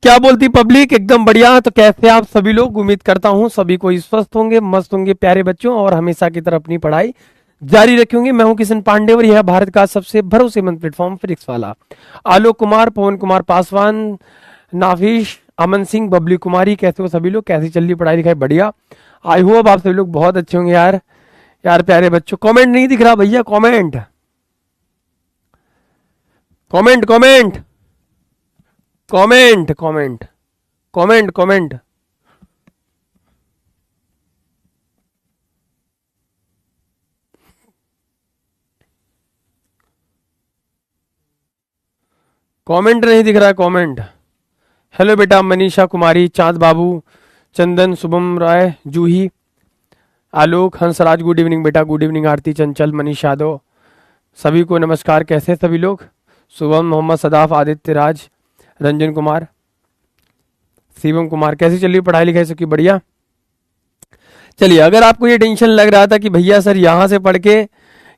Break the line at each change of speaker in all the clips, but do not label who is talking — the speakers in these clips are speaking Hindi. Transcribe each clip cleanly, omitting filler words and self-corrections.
क्या बोलती पब्लिक? एकदम बढ़िया। तो कैसे आप सभी लोग? उम्मीद करता हूँ सभी कोई स्वस्थ होंगे, मस्त होंगे प्यारे बच्चों, और हमेशा की तरह अपनी पढ़ाई जारी रखेंगे। मैं हूं किशन पांडे और यह भारत का सबसे भरोसेमंद प्लेटफॉर्म फिजिक्स वाला। आलोक कुमार, पवन कुमार पासवान, नाफिश, अमन सिंह, बबली कुमारी, कैसे हो सभी लोग? कैसी चल रही पढ़ाई लिखाई? बढ़िया। आई होप आप सभी लोग बहुत अच्छे होंगे यार। यार प्यारे बच्चों, कमेंट नहीं दिख रहा भैया, comment comment comment comment comment comment comment. Comment नहीं दिख रहा है, कमेंट। हेलो बेटा, मनीषा कुमारी, चांद बाबू, चंदन, शुभम राय, जूही, आलोक, हंसराज, गुड इवनिंग बेटा, गुड इवनिंग। आरती, चंचल, मनीष यादव, सभी को नमस्कार। कैसे हैं सभी लोग? शुभम, मोहम्मद सदाफ, आदित्य राज, रंजन कुमार, शिवम कुमार, कैसी चल रही पढ़ाई लिखाई सबकी? बढ़िया। चलिए, अगर आपको ये टेंशन लग रहा था कि भैया सर यहाँ से पढ़ के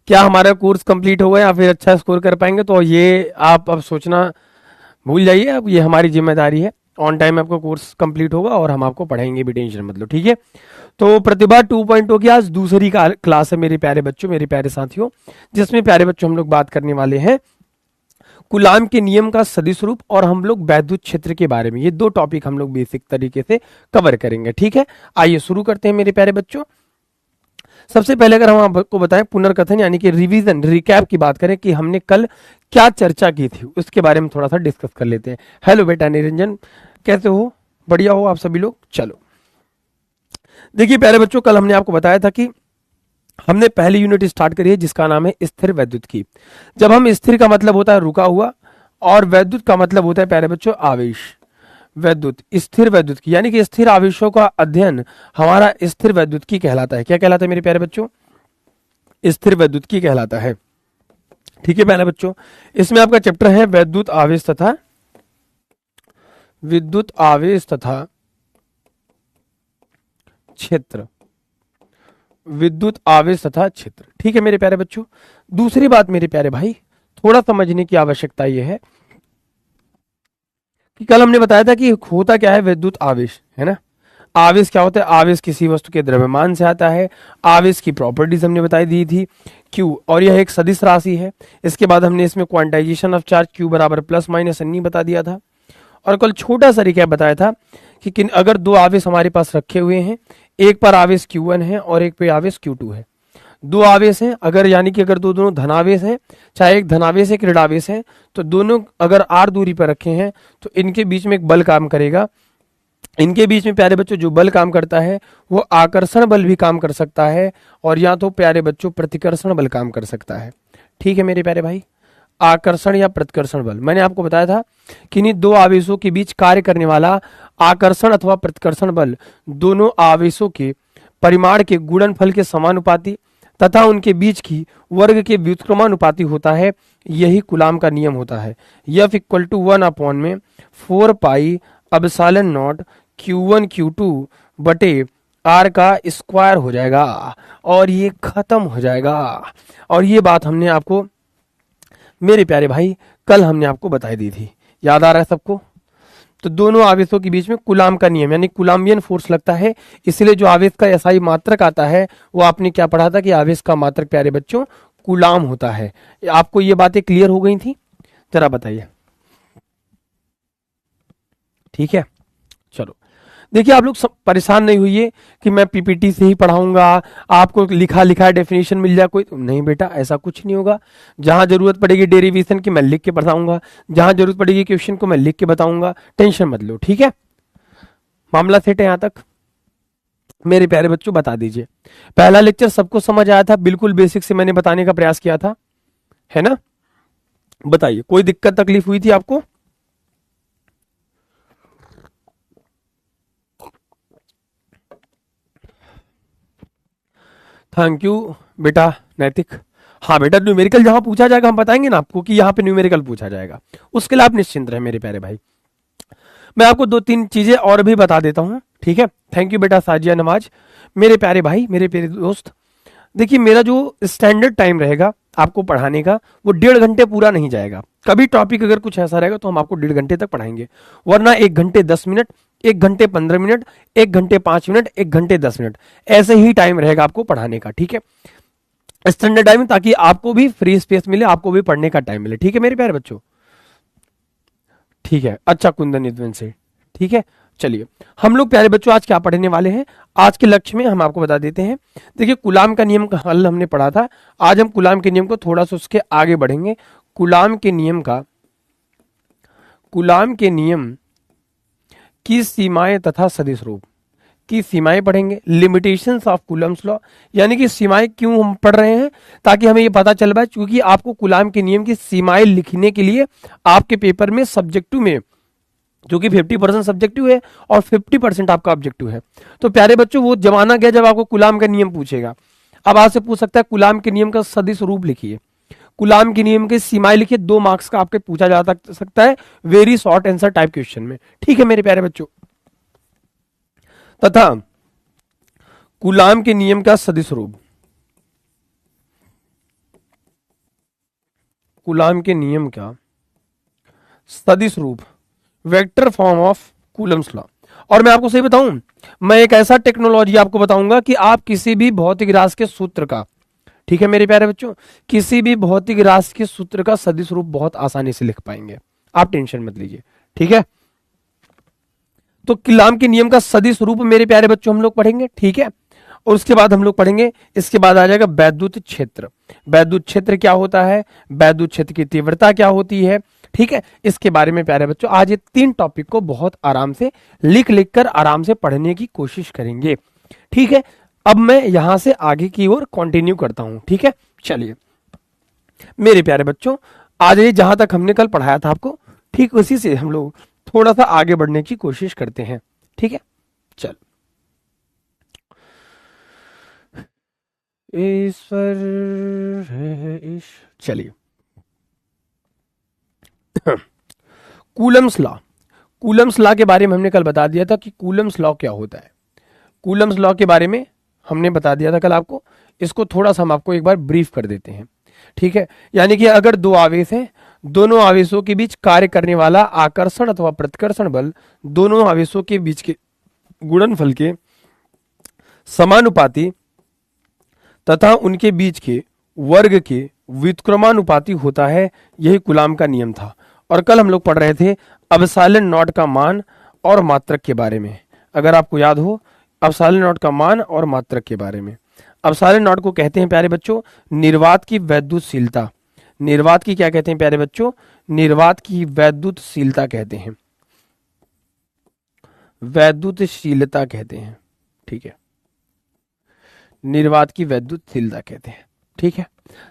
क्या हमारा कोर्स कंप्लीट होगा या फिर अच्छा स्कोर कर पाएंगे, तो ये आप अब सोचना भूल जाइए। अब ये हमारी जिम्मेदारी है, ऑन टाइम आपका कोर्स कंप्लीट होगा और हम आपको पढ़ाएंगे भी, टेंशन मत लो, ठीक है। तो प्रतिभा 2.0 की आज दूसरी क्लास है मेरे प्यारे बच्चों, मेरे प्यारे साथियों, जिसमें प्यारे बच्चों हम लोग बात करने वाले हैं कूलाम के नियम का सदिश रूप और हम लोग वैद्युत क्षेत्र के बारे में। ये दो टॉपिक हम लोग बेसिक तरीके से कवर करेंगे, ठीक है। आइए शुरू करते हैं मेरे प्यारे बच्चों। सबसे पहले अगर हम आपको बताएं पुनर्कथन यानी कि रिवीजन, रिकैप की बात करें कि हमने कल क्या चर्चा की थी, उसके बारे में थोड़ा सा डिस्कस कर लेते हैं। हेलो बेटा निरंजन, कैसे हो? बढ़िया हो आप सभी लोग? चलो देखिए प्यारे बच्चों, कल हमने आपको बताया था कि हमने पहली यूनिट स्टार्ट करी है जिसका नाम है स्थिर वैद्युत की। जब हम स्थिर का मतलब होता है रुका हुआ, और वैद्युत का मतलब होता है प्यारे बच्चों आवेश। वैद्युत, स्थिर वैद्युत की यानी कि स्थिर आवेशों का अध्ययन हमारा स्थिर वैद्युत की कहलाता है। क्या कहलाता है मेरे प्यारे बच्चों? स्थिर वैद्युत की कहलाता है, ठीक है प्यारे बच्चों। इसमें आपका चैप्टर है वैद्युत आवेश तथा विद्युत आवेश तथा क्षेत्र, विद्युत आवेश तथा क्षेत्र, ठीक है मेरे प्यारे बच्चों। दूसरी बात मेरे प्यारे भाई, थोड़ा समझने की आवश्यकता यह है कि कल हमने बताया था कि होता क्या है विद्युत आवेश, है ना। आवेश क्या होता है? आवेश किसी वस्तु के द्रव्यमान से आता है। आवेश की प्रॉपर्टीज हमने बताई दी थी Q, और यह एक सदिश राशि है। इसके बाद हमने इसमें क्वांटाइजेशन ऑफ चार्ज Q बराबर प्लस माइनस अन्नी बता दिया था। और कल छोटा सा रिकैप बताया था कि अगर दो आवेश हमारे पास रखे हुए हैं, एक पर आवेश Q1 है और एक पे आवेश Q2 है, दो आवेश हैं अगर, यानी कि अगर दोनों धनावेश हैं, चाहे एक धनावेश एक ऋणावेश है, तो दोनों अगर r दूरी पर रखे हैं तो इनके बीच में एक बल काम करेगा। इनके बीच में प्यारे बच्चों जो बल काम करता है वो आकर्षण बल भी काम कर सकता है, और या तो प्यारे बच्चों प्रतिकर्षण बल काम कर सकता है, ठीक है मेरे प्यारे भाई। आकर्षण या प्रतिकर्षण बल, मैंने आपको बताया था कि इन दो आवेशों के बीच कार्य करने वाला आकर्षण अथवा प्रतिकर्षण बल दोनों आवेशों के परिमाण के गुणनफल के समानुपाती तथा उनके बीच की वर्ग के व्युत्क्रमानुपाती होता है। यही कूलाम का नियम होता है। F इक्वल टू 1 में 4 पाई एप्सिलॉन नॉट Q1 Q2 बटे R का स्क्वायर हो जाएगा, और ये खत्म हो जाएगा। और ये बात हमने आपको मेरे प्यारे भाई कल हमने आपको बताई दी थी, याद आ रहा है सबको? तो दोनों आवेशों के बीच में कूलाम का नियम यानी कूलाम्बियन फोर्स लगता है। इसलिए जो आवेश का एसआई मात्रक आता है वो आपने क्या पढ़ा था कि आवेश का मात्रक प्यारे बच्चों कूलाम होता है। आपको ये बातें क्लियर हो गई थी? जरा बताइए, ठीक है। चलो देखिए, आप लोग सब परेशान नहीं हुई कि मैं पीपीटी से ही पढ़ाऊंगा, आपको लिखा लिखा डेफिनेशन मिल जाए कोई, नहीं बेटा, ऐसा कुछ नहीं होगा। जहां जरूरत पड़ेगी डेरिवेशन की मैं लिख के बताऊंगा, जहां जरूरत पड़ेगी क्वेश्चन को मैं लिख के बताऊंगा, टेंशन मत लो, ठीक है। मामला सेट है यहां तक? मेरे प्यारे बच्चों बता दीजिए, पहला लेक्चर सबको समझ आया था? बिल्कुल बेसिक से मैंने बताने का प्रयास किया था, है ना। बताइए, कोई दिक्कत तकलीफ हुई थी आपको? थैंक यू बेटा नैतिक। हाँ बेटा, न्यूमेरिकल जहां पूछा जाएगा हम बताएंगे ना आपको कि यहाँ पे न्यूमेरिकल पूछा जाएगा, उसके लिए आप निश्चिंत रहे मेरे प्यारे भाई। मैं आपको दो तीन चीजें और भी बता देता हूँ, ठीक है। थैंक यू बेटा साजिया नमाज। मेरे प्यारे भाई, मेरे प्यारे दोस्त, देखिए मेरा जो स्टैंडर्ड टाइम रहेगा आपको पढ़ाने का, वो 1.5 घंटे पूरा नहीं जाएगा। कभी टॉपिक अगर कुछ ऐसा रहेगा तो हम आपको 1.5 घंटे तक पढ़ाएंगे, वरना 1 घंटे 10 मिनट, 1 घंटे 15 मिनट, 1 घंटे 5 मिनट, 1 घंटे 10 मिनट, ऐसे ही टाइम रहेगा आपको पढ़ाने का। ठीक है, स्टैंडर्ड टाइम, ताकि आपको भी फ्री स्पेस मिले, आपको भी पढ़ने का टाइम मिले। ठीक है मेरे प्यारे बच्चों, ठीक है। अच्छा कुंदन युद्धवन से, ठीक है। चलिए हम लोग प्यारे बच्चों आज क्या पढ़ने वाले हैं, आज के लक्ष्य में हम आपको बता देते हैं। देखिए कूलाम का नियम का हल हमने पढ़ा था, आज हम कूलाम के नियम को थोड़ा सा उसके आगे बढ़ेंगे। कूलाम के नियम की सीमाएं तथा सदिश रूप की सीमाएं पढ़ेंगे। लिमिटेशंस ऑफ कूलम्स लॉ, यानी कि सीमाएं क्यों हम पढ़ रहे हैं, ताकि हमें ये पता चल पाए, क्योंकि आपको कूलाम के नियम की सीमाएं लिखने के लिए आपके पेपर में सब्जेक्टिव में, जो कि 50% सब्जेक्टिव है और 50% आपका ऑब्जेक्टिव है। तो प्यारे बच्चों वो जमाना गया जब आपको कूलाम का नियम पूछेगा। अब आपसे पूछ सकता है कूलाम के नियम का सदिश रूप लिखिए, कूलाम के नियम की सीमाएं लिखिए। 2 मार्क्स का आपके पूछा जा सकता है, very short answer type question में। ठीक है मेरे प्यारे बच्चों, तथा कूलाम के नियम का सदिश रूप, कूलाम के नियम का सदिश रूप, vector form of Coulomb's law. और मैं आपको सही बताऊं, मैं एक ऐसा टेक्नोलॉजी आपको बताऊंगा कि आप किसी भी भौतिक राशि के सूत्र का, ठीक है मेरे प्यारे बच्चों, किसी भी भौतिक राशि के सूत्र का सदिश रूप बहुत आसानी से लिख पाएंगे, आप टेंशन मत लीजिए। ठीक है, तो कूलाम के नियम का सदिश रूप मेरे प्यारे बच्चों हम लोग पढ़ेंगे। ठीक है, और उसके बाद हम लोग पढ़ेंगे, इसके बाद आ जाएगा वैद्युत क्षेत्र। वैद्युत क्षेत्र क्या होता है, वैद्युत क्षेत्र की तीव्रता क्या होती है। ठीक है, इसके बारे में प्यारे बच्चों आज ये 3 टॉपिक को बहुत आराम से लिख लिख कर आराम से पढ़ने की कोशिश करेंगे। ठीक है, अब मैं यहां से आगे की ओर कंटिन्यू करता हूं। ठीक है, चलिए मेरे प्यारे बच्चों आज ये जहां तक हमने कल पढ़ाया था आपको, ठीक उसी से हम लोग थोड़ा सा आगे बढ़ने की कोशिश करते हैं। ठीक है, चल ईश्वर है चलिए कूलम्स लॉ, कूलम्स लॉ के बारे में हमने कल बता दिया था कि कूलम्स लॉ क्या होता है। कूलम्स लॉ के बारे में हमने बता दिया था कल आपको, इसको थोड़ा सा हम आपको एक बार ब्रीफ कर देते हैं। ठीक है, यानी कि अगर 2 आवेश हैं, दोनों आवेशों के बीच कार्य करने वाला आकर्षण अथवा प्रतिकर्षण बल दोनों आवेशों के बीच के गुणनफल के समानुपाती तथा उनके बीच के वर्ग के व्युत्क्रमानुपाती होता है, यही कूलाम का नियम था। और कल हम लोग पढ़ रहे थे एप्सिलॉन नॉट का मान और मात्रक के बारे में, अगर आपको याद हो एप्सिलॉन नॉट का मान और मात्रक के बारे में। एप्सिलॉन नॉट को कहते हैं प्यारे बच्चों निर्वात की वैद्युतशीलता। निर्वात की क्या कहते हैं प्यारे बच्चों, निर्वात की वैद्युतशीलता कहते हैं, वैद्युतशीलता कहते हैं। ठीक है, निर्वात की वैद्युतशीलता कहते हैं। ठीक है,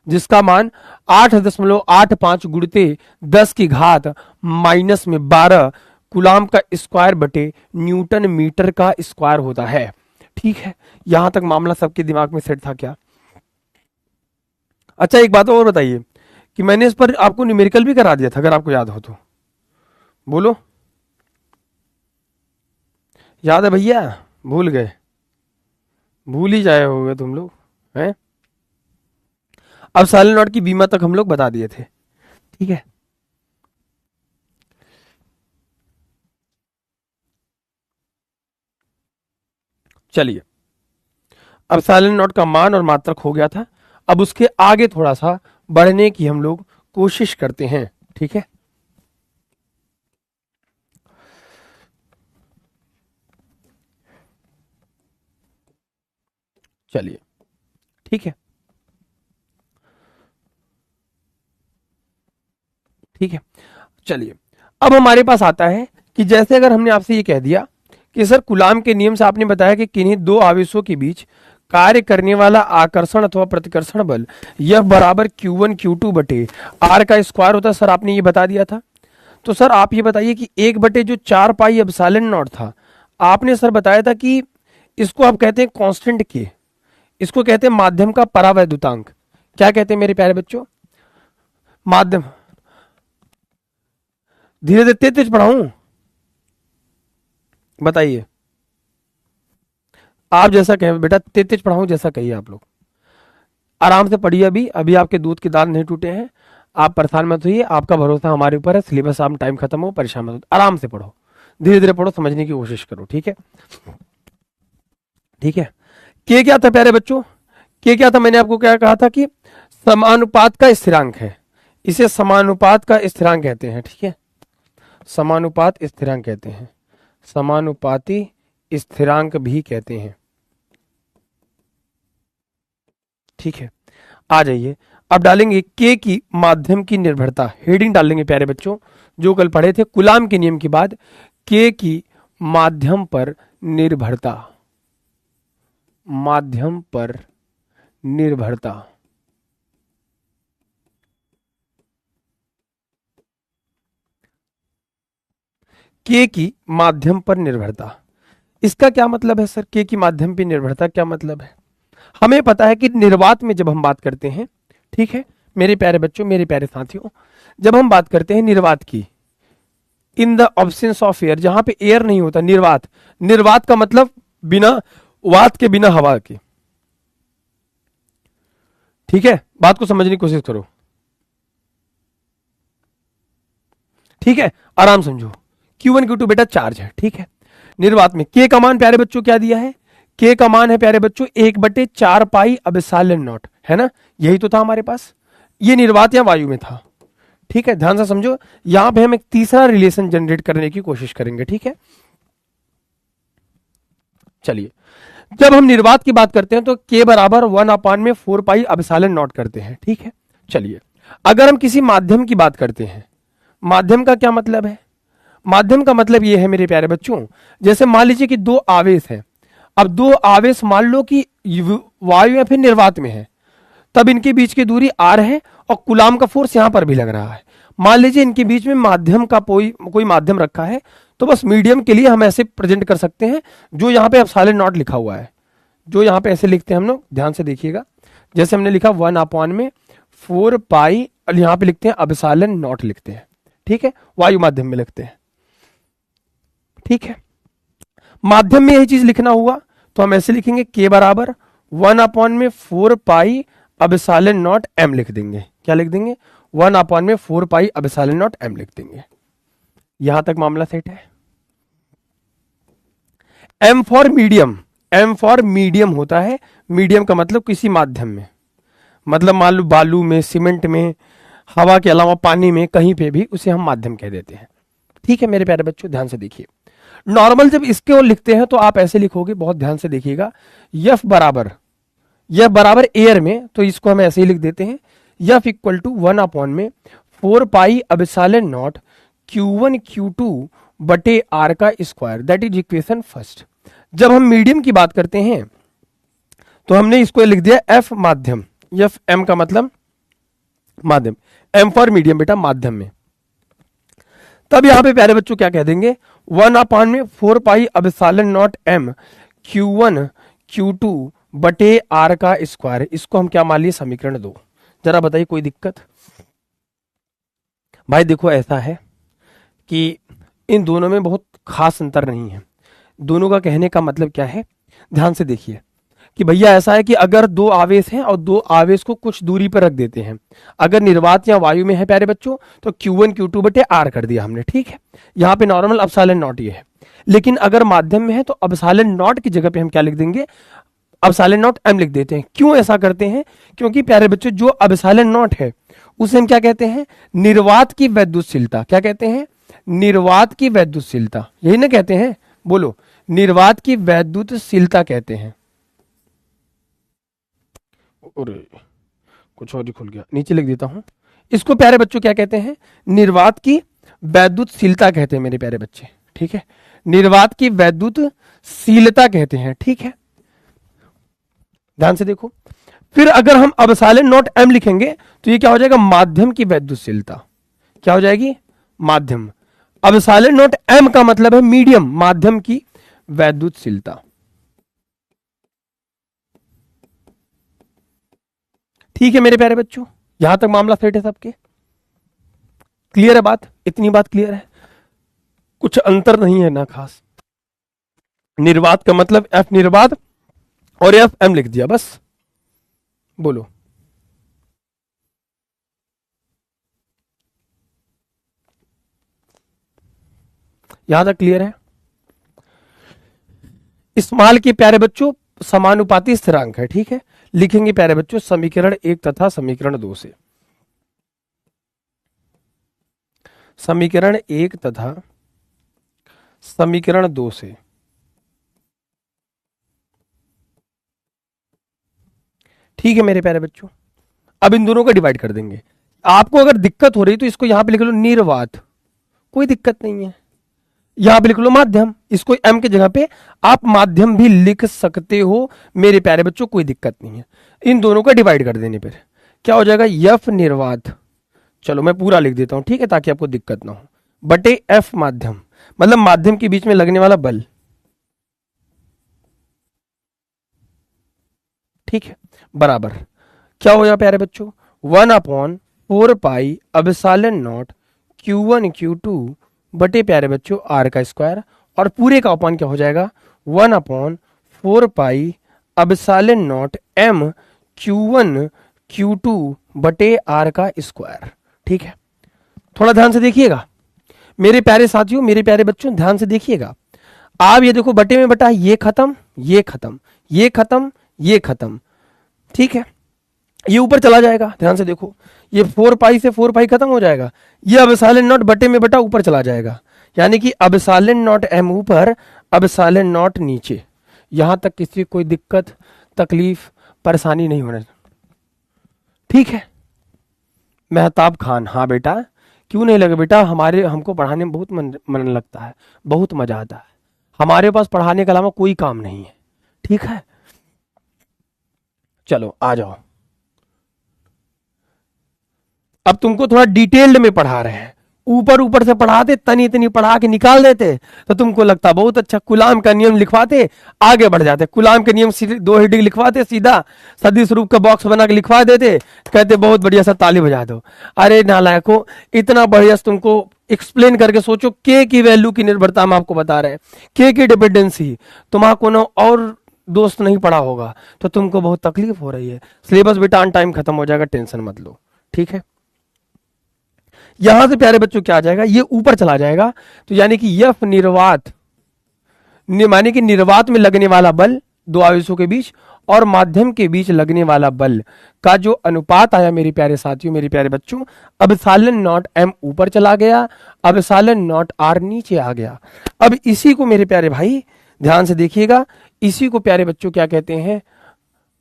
जिसका मान 8.85 गुणिते 10 की घात -12 कूलाम का स्क्वायर बटे न्यूटन मीटर का स्क्वायर होता है। ठीक है, यहां तक मामला सबके दिमाग में सेट था क्या? अच्छा एक बात और बताइए कि मैंने इस पर आपको न्यूमेरिकल भी करा दिया था, अगर आपको याद हो तो बोलो। याद है भैया? भूल गए? भूल ही जाए होगे तुम लोग हैं। अब एप्सिलॉन नॉट की बीमा तक हम लोग बता दिए थे। ठीक है, चलिए अब एप्सिलॉन नॉट का मान और मात्रक हो गया था, अब उसके आगे थोड़ा सा बढ़ने की हम लोग कोशिश करते हैं। ठीक है, चलिए ठीक है, ठीक है, चलिए अब हमारे पास आता है कि जैसे अगर हमने आपसे ये कह दिया कि सर कूलाम के नियम से आपने बताया कि किन्हीं 2 आवेशों के बीच कार्य करने वाला आकर्षण अथवा प्रतिकर्षण बल यह बराबर Q1 Q2 बटे R का स्क्वायर होता है, सर आपने ये बता दिया था। तो सर आप ये बताइए कि 1 बटे जो 4 पाई एप्सिलॉन नॉट था, आपने सर बताया था कि इसको आप कहते हैं कांस्टेंट के, इसको कहते हैं माध्यम का परावैद्युतांक। क्या कहते हैं मेरे प्यारे बच्चों? माध्यम, धीरे धीरे तेज तेज पढ़ाऊं, बताइए आप जैसा कहें बेटा, तेज तेज पढ़ाऊं जैसा कहिए आप लोग। आराम से पढ़िए, अभी अभी आपके दूध के दांत नहीं टूटे हैं, आप परेशान मत होइए, आपका भरोसा हमारे ऊपर है, सिलेबस आप टाइम खत्म हो परेशान मत हो, आराम से पढ़ो, धीरे धीरे पढ़ो, समझने की कोशिश करो, ठीक है। ठीक है, के क्या था प्यारे बच्चों, के क्या था, मैंने आपको क्या कहा था कि समानुपात का स्थिरांक है, इसे समानुपात का स्थिरांक कहते हैं, ठीक है, समानुपात स्थिरांक कहते हैं, समानुपाती स्थिरांक भी कहते हैं, ठीक है। आ जाइए, अब डालेंगे के की माध्यम की निर्भरता, हेडिंग डालेंगे प्यारे बच्चों, जो कल पढ़े थे कूलाम के नियम के बाद, के की माध्यम पर निर्भरता, माध्यम पर निर्भरता, के की माध्यम पर निर्भरता, इसका क्या मतलब है सर, के की माध्यम पर निर्भरता क्या मतलब है। हमें पता है कि निर्वात में जब हम बात करते हैं, ठीक है मेरे प्यारे बच्चों, मेरे प्यारे साथियों, जब हम बात करते हैं निर्वात की, in the absence of air, जहां पे एयर नहीं होता, निर्वात, निर्वात का मतलब बिना वात के, बिना हवा के, ठीक है, बात को समझने की कोशिश करो, ठीक है, आराम समझो। Q1 Q2 बेटा चार्ज है, ठीक है, निर्वात में के का मान प्यारे बच्चों क्या दिया है, के का मान है प्यारे बच्चों 1/4 पाई एप्सिलॉन नॉट, है ना, यही तो था हमारे पास, ये निर्वात या वायु में था, ठीक है, ध्यान से समझो, यहां पे हम एक तीसरा रिलेशन जनरेट करने की कोशिश करेंगे, ठीक है। चलिए, जब हम निर्वात की बात करते हैं तो के बराबर 1/4 पाई एप्सिलॉन नॉट करते हैं, ठीक है। चलिए, अगर हम किसी माध्यम की बात करते हैं, माध्यम का क्या मतलब है, माध्यम का मतलब ये है मेरे प्यारे बच्चों, जैसे मान लीजिए कि दो आवेश है, अब दो आवेश मान लो कि वायु या फिर निर्वात में है, तब इनके बीच की दूरी r है और कूलाम का फोर्स यहां पर भी लग रहा है, मान लीजिए इनके बीच में माध्यम का कोई माध्यम रखा है, तो बस मीडियम के लिए हम ऐसे प्रेजेंट कर सकते हैं, जो यहाँ पे एप्सिलॉन नॉट लिखा हुआ है, जो यहाँ पे ऐसे लिखते हैं हम लोग, ध्यान से देखिएगा, जैसे हमने लिखा 1/4 पाई, और यहाँ पे लिखते हैं एप्सिलॉन नॉट लिखते हैं, ठीक है, वायु माध्यम में लिखते हैं, ठीक है। माध्यम में यही चीज लिखना हुआ तो हम ऐसे लिखेंगे के बराबर 1/4 पाई एप्सिलॉन नॉट m लिख देंगे, क्या लिख देंगे, 1/4 पाई एप्सिलॉन नॉट m लिख देंगे, यहां तक मामला सेट है। m for medium, m for medium होता है, मीडियम का मतलब किसी माध्यम में, मतलब मान लो बालू में, सीमेंट में, हवा के अलावा पानी में, कहीं पे भी उसे हम माध्यम कह देते हैं, ठीक है मेरे प्यारे बच्चों, ध्यान से देखिए। नॉर्मल जब इसके और लिखते हैं तो आप ऐसे लिखोगे, बहुत ध्यान से देखिएगा, F बराबर एयर में, तो इसको हम ऐसे ही लिख देते हैं, F equal to 1/4 pi epsilon naught Q1 Q2 बटे R का square, that is equation first. जब हम मीडियम की बात करते हैं तो हमने इसको लिख दिया F माध्यम, F M का मतलब माध्यम, M फॉर मीडियम बेटा माध्यम में, तब यहां पे प्यारे बच्चों क्या कह देंगे, 1/4 pi epsilon not m Q1 Q2 बटे R का स्क्वायर, इसको हम क्या मान लिए, समीकरण 2। जरा बताइए कोई दिक्कत भाई, देखो ऐसा है कि इन दोनों में बहुत खास अंतर नहीं है, दोनों का कहने का मतलब क्या है, ध्यान से देखिए कि भैया ऐसा है कि अगर दो आवेश हैं और दो आवेश को कुछ दूरी पर रख देते हैं, अगर निर्वात या वायु में है प्यारे बच्चों तो Q1 Q2 बटे R कर दिया हमने, ठीक है, यहाँ पे नॉर्मल एप्सिलॉन नॉट ये है, लेकिन अगर माध्यम में है तो एप्सिलॉन नॉट की जगह पे हम क्या लिख देंगे, एप्सिलॉन नॉट m लिख देते हैं। क्यों ऐसा करते हैं, क्योंकि प्यारे बच्चों जो एप्सिलॉन नॉट है उसे हम क्या कहते हैं, निर्वात की वैद्युतशीलता, क्या कहते हैं, निर्वात की वैद्युतशीलता, यही ना कहते हैं, बोलो, निर्वात की वैद्युतशीलता कहते हैं, और कुछ और ही खुल गया, नीचे लिख देता हूं, इसको प्यारे बच्चों क्या कहते हैं, निर्वात की वैद्युतशीलता कहते हैं मेरे प्यारे बच्चे, ठीक है, निर्वात की वैद्युतशीलता कहते हैं, ठीक है, ध्यान से देखो। फिर अगर हम एप्सिलॉन नॉट m लिखेंगे तो ये क्या हो जाएगा, माध्यम की वैद्युतशीलता, क्या हो जाएगी, माध्यम, एप्सिलॉन नॉट m का मतलब है मीडियम, माध्यम की वैद्युतशीलता, ठीक है मेरे प्यारे बच्चों, यहां तक मामला सेट है सबके, क्लियर है बात, इतनी बात क्लियर है, कुछ अंतर नहीं है ना खास, निर्वात का मतलब F निर्वात और F M लिख दिया बस, बोलो यहां तक क्लियर है? स्मॉल के प्यारे बच्चों समानुपाती स्थिरांक है, ठीक है। लिखेंगे प्यारे बच्चों समीकरण 1 तथा समीकरण 2 से। समीकरण 1 तथा समीकरण 2 से। ठीक है मेरे प्यारे बच्चों, अब इन दोनों को डिवाइड कर देंगे। आपको अगर दिक्कत हो रही तो इसको यहां पे लिख लो निर्वात, कोई दिक्कत नहीं है। यहां पे लिख लो माध्यम, इसको एम की जगह पे आप माध्यम भी लिख सकते हो मेरे प्यारे बच्चों, कोई दिक्कत नहीं है। इन दोनों का डिवाइड कर देने पर क्या हो जाएगा, यफ निर्वात, चलो मैं पूरा लिख देता हूं, ठीक है, ताकि आपको दिक्कत ना हो, बटे एफ माध्यम, मतलब माध्यम के बीच में लगने वाला बल, ठीक है, बराबर क्या हो जाएगा प्यारे बच्चों, 1/4 एप्सिलॉन नॉट Q1 Q2 बटे प्यारे बच्चों R का स्क्वायर, और पूरे का अपॉन क्या हो जाएगा 1/4 epsilon not M Q1 Q2 बटे R का स्क्वायर। ठीक है, थोड़ा ध्यान से देखिएगा मेरे प्यारे साथियों, मेरे प्यारे बच्चों, ध्यान से देखिएगा। आप ये देखो बटे में बटा, ये खत्म, ये खत्म, ये खत्म, ये खत्म, ठीक है, ये ऊपर चला जाएगा, ध्यान से देखो, ये 4 से 4 खत्म हो जाएगा, ये एप्सिलॉन नॉट बटे में बटा ऊपर चला जाएगा, यानी कि एप्सिलॉन नॉट M ऊपर, एप्सिलॉन नॉट नीचे। यहां तक किसी कोई दिक्कत, तकलीफ, परेशानी नहीं होने, ठीक है। मेहताब खान, हाँ बेटा, क्यों नहीं लगे बेटा, हमको पढ़ाने में बहुत मन लगता है, बहुत मजा आता है, हमारे पास पढ़ाने के अलावा कोई काम नहीं है, ठीक है। चलो आ जाओ, अब तुमको थोड़ा डिटेल्ड में पढ़ा रहे हैं, ऊपर ऊपर से पढ़ाते, तनी तनी पढ़ा के निकाल देते तो तुमको लगता बहुत अच्छा, कुलाम का नियम लिखवाते आगे बढ़ जाते, कुलाम के नियम 2 हेडिंग लिखवाते, सीधा सदिश रूप का बॉक्स बना के लिखवा देते, कहते बहुत बढ़िया सा, ताली बजा दो। अरे नालायको, इतना बढ़िया तुमको एक्सप्लेन करके सोचो, के की वैल्यू की निर्भरता हम आपको बता रहे हैं, के की डिपेंडेंसी, तुम्हारा कोनो और दोस्त नहीं पढ़ा होगा तो तुमको बहुत तकलीफ हो रही है। सिलेबस बेटा ऑन टाइम खत्म हो जाएगा, टेंशन मत लो, ठीक है। यहां से प्यारे बच्चों क्या आ जाएगा, ये ऊपर चला जाएगा, तो यानी कि यफ निर्वात, माने कि निर्वात में लगने वाला बल दो आवेशों के बीच और माध्यम के बीच लगने वाला बल का जो अनुपात आया मेरे प्यारे साथियों, मेरे प्यारे बच्चों, एप्सिलॉन नॉट M ऊपर चला गया, एप्सिलॉन नॉट R नीचे आ गया। अब इसी को मेरे प्यारे भाई ध्यान से देखिएगा, इसी को प्यारे बच्चों क्या कहते हैं,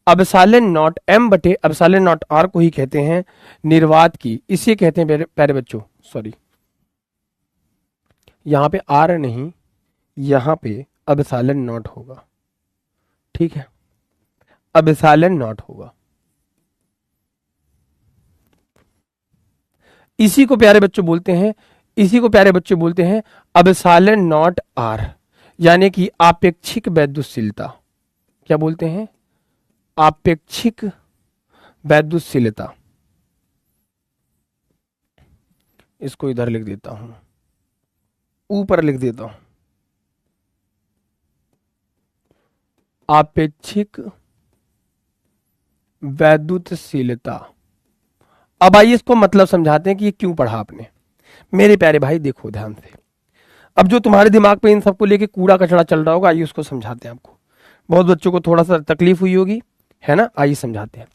एप्सिलॉन नॉट M बटे एप्सिलॉन नॉट R को ही कहते हैं निर्वात की, इसे कहते हैं प्यारे बच्चों, सॉरी यहां पे R नहीं, यहां पे एप्सिलॉन नॉट होगा, ठीक है, एप्सिलॉन नॉट होगा। इसी को प्यारे बच्चों बोलते हैं, इसी को प्यारे बच्चों बोलते हैं एप्सिलॉन नॉट R, यानी कि आपेक्षिक वैद्युतशीलता। क्या बोलते हैं, आपेक्षिक वैद्युतशीलता। इसको इधर लिख देता हूं, ऊपर लिख देता हूं, आपेक्षिक वैद्युतशीलता। अब आइए इसको मतलब समझाते हैं कि ये क्यों पढ़ा आपने। मेरे प्यारे भाई देखो ध्यान से, अब जो तुम्हारे दिमाग पे इन सबको लेके कूड़ा कचड़ा चल रहा होगा, आइए उसको समझाते हैं आपको। बहुत बच्चों को थोड़ा सा तकलीफ हुई होगी, है ना, आइए समझाते हैं।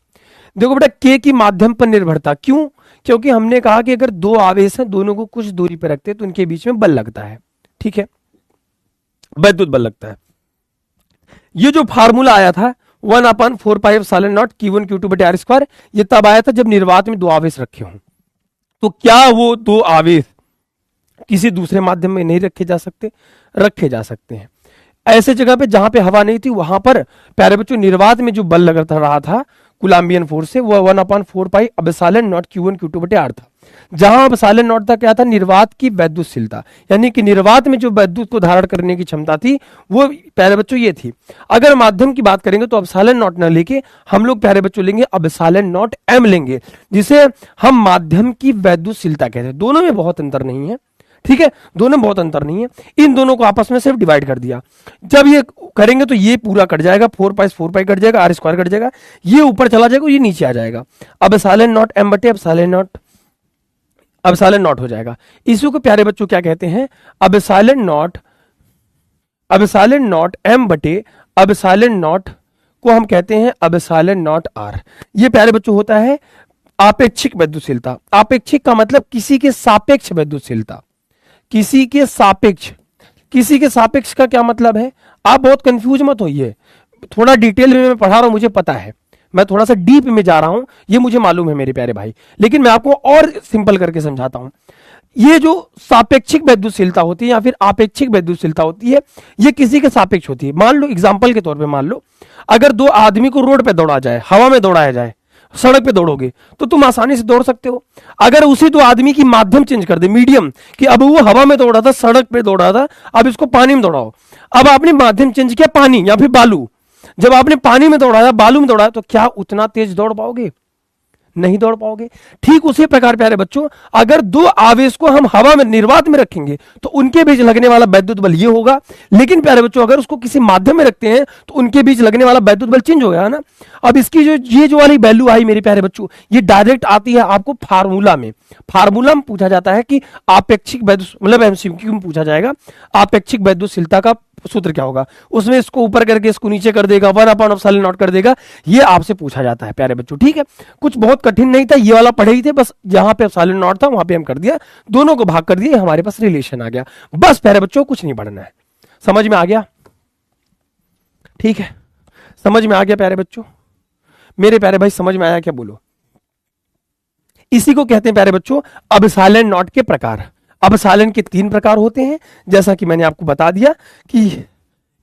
देखो बेटा, के की माध्यम पर निर्भरता, क्यों, क्योंकि हमने कहा कि अगर दो आवेश हैं, दोनों को कुछ दूरी पर रखते हैं तो उनके बीच में बल लगता है, ठीक है, वैद्युत बल लगता है। ये जो फार्मूला आया था 1/4 एप्सिलॉन नॉट Q1 Q2 बटे R स्क्वायर, ये तब आया था जब निर्वात में दो आवेश रखे हों। तो क्या वो दो आवेश किसी दूसरे माध्यम में नहीं रखे जा सकते, रखे जा सकते हैं। ऐसे जगह पे जहां पे हवा नहीं थी, वहां पर प्यारे बच्चों निर्वात में जो बल लग रहा था कुलाम्बियन फोर्स से, वो 1/4 एप्सिलॉन नॉट Q1 Q2 बटे R था। जहां एप्सिलॉन नॉट था क्या था, निर्वात की वैद्युतशीलता, यानी कि निर्वात में जो वैद्युत को धारण करने की क्षमता थी वो प्यारे बच्चों ये थी। अगर माध्यम की बात करेंगे तो एप्सिलॉन नॉट न लेके हम लोग प्यारे बच्चों लेंगे एप्सिलॉन नॉट M लेंगे, जिसे हम माध्यम की वैद्युतशीलता कहते हैं। दोनों में बहुत अंतर नहीं है, ठीक है, दोनों में बहुत अंतर नहीं है। इन दोनों को आपस में सिर्फ डिवाइड कर दिया। जब ये करेंगे तो ये पूरा कट जाएगा, 4 कट जाएगा, R स्क्वायर कट जाएगा, ये ऊपर चला जाएगा, ये नीचे आ जाएगा। अब एप्सिलॉन नॉट M बटे एप्सिलॉन नॉट एप्सिलॉन नॉट हो जाएगा। इसी को प्यारे बच्चों क्या कहते हैं, एप्सिलॉन नॉट m बटे एप्सिलॉन नॉट को हम कहते हैं एप्सिलॉन नॉट r। ये प्यारे बच्चों होता है आपेक्षिक विद्युतशीलता। आपेक्षिक का मतलब किसी के सापेक्ष विद्युतशीलता, किसी के सापेक्ष। किसी के सापेक्ष का क्या मतलब है, आप बहुत कंफ्यूज मत होइए, थोड़ा डिटेल में मैं पढ़ा रहा हूं, मुझे पता है, मैं थोड़ा सा डीप में जा रहा हूं, ये मुझे मालूम है मेरे प्यारे भाई, लेकिन मैं आपको और सिंपल करके समझाता हूं। ये जो सापेक्षिक विद्युतशीलता होती है या फिर आपेक्षिक विद्युतशीलता होती है, ये किसी के सापेक्ष होती है। मान लो एग्जांपल के तौर पे मान लो, अगर दो आदमी को रोड पे दौड़ा जाए, हवा में दौड़ाया जाए, सड़क पे दौड़ोगे तो तुम आसानी से दौड़ सकते हो। अगर उसी दो आदमी की माध्यम चेंज कर दे, मीडियम, कि अब वो हवा में दौड़ा था, सड़क पे दौड़ा था, अब इसको पानी में दौड़ाओ, अब आपने माध्यम चेंज किया पानी या फिर बालू, जब आपने पानी में दौड़ाया, बालू में दौड़ाया, तो क्या उतना तेज दौड़ पाओगे, नहीं दौड़ पाओगे। ठीक उसी प्रकार प्यारे बच्चों, अगर दो आवेश को हम हवा में निर्वात में रखेंगे तो उनके बीच लगने वाला वैद्युत बल ये होगा, लेकिन प्यारे बच्चों अगर उसको किसी माध्यम में रखते हैं तो उनके बीच लगने वाला वैद्युत बल चेंज हो गया ना। अब इसकी जो वाली वैल्यू आई मेरे प्यारे बच्चों, ये डायरेक्ट आती है आपको फार्मूला में। फार्मूला में पूछा जाता है कि आपेक्षिक वैद्युत, मतलब एमसीक्यू में पूछा जाएगा आपेक्षिक वैद्युतशीलता का सूत्र क्या होगा, उसमें इसको ऊपर करके इसको नीचे कर देगा, 1/ε0 कर देगा, ये आपसे पूछा जाता है प्यारे बच्चों। ठीक है, कुछ बहुत कठिन नहीं था, ये वाला पढ़े ही थे, बस जहां पे ε0 था वहां पे हम कर दिया, दोनों को भाग कर दिया, हमारे पास रिलेशन आ गया, बस प्यारे बच्चों कुछ नहीं पढ़ना है। समझ में आ गया, ठीक है, समझ में आ गया प्यारे बच्चों, मेरे प्यारे भाई समझ में आया क्या, बोलो। इसी को कहते हैं प्यारे बच्चों एप्सिलॉन के प्रकार। एप्सिलॉन के 3 प्रकार होते हैं, जैसा कि मैंने आपको बता दिया कि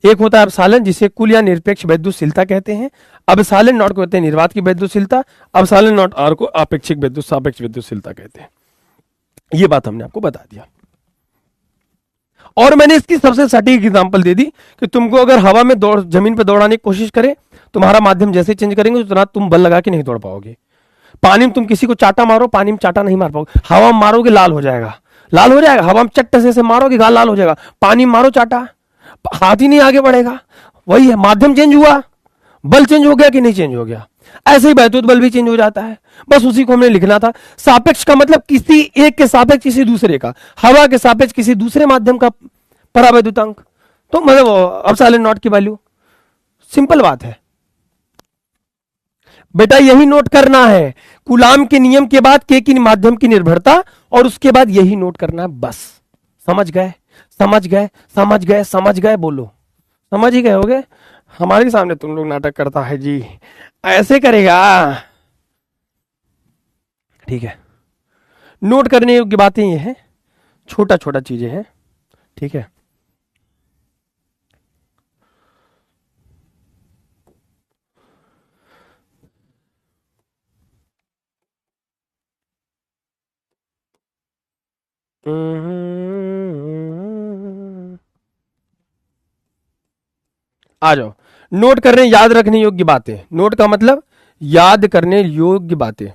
एक होता है एप्सिलॉन जिसे कुल या निरपेक्ष विद्युतशीलता कहते हैं, एप्सिलॉन को कहते हैं निर्वात की विद्युतशीलता, एप्सिलॉन r को आपेक्षिक सापेक्ष विद्युतशीलता कहते हैं। ये बात हमने आपको बता दिया, और मैंने इसकी सबसे सटीक एग्जांपल दे दी कि तुमको अगर हवा में दौड़, जमीन पर दौड़ाने की कोशिश करे, तुम्हारा माध्यम जैसे चेंज करेंगे उतना तुम बल लगा के नहीं दौड़ पाओगे। पानी में तुम किसी को चाटा मारो, पानी में चाटा नहीं मार पाओगे, हवा में मारोगे लाल हो जाएगा, लाल हो जाएगा, हवा में चट्टे से मारोगे गाल लाल हो जाएगा, पानी में मारो चाटा, हाथ ही नहीं आगे बढ़ेगा। वही है, माध्यम चेंज हुआ, बल चेंज हो गया कि नहीं चेंज हो गया। ऐसे ही वैद्युत बल भी चेंज हो जाता है, बस उसी को हमने लिखना था। सापेक्ष का मतलब किसी एक के सापेक्ष किसी दूसरे का, हवा के सापेक्ष किसी दूसरे माध्यम का परावैद्युतांक, तो मतलब एप्सिलॉन की वैल्यू, सिंपल बात है बेटा, यही नोट करना है। कूलाम के नियम के बाद के की माध्यम की निर्भरता, और उसके बाद यही नोट करना है, बस। समझ गए, समझ गए, समझ गए, समझ गए, बोलो समझ ही गए होगे। हमारे सामने तुम लोग नाटक करता है जी, ऐसे करेगा, ठीक है। नोट करने योग्य बातें ये हैं, छोटा छोटा चीजें हैं, ठीक है। आ जाओ, नोट करने याद रखने योग्य बातें। नोट का मतलब याद करने योग्य बातें।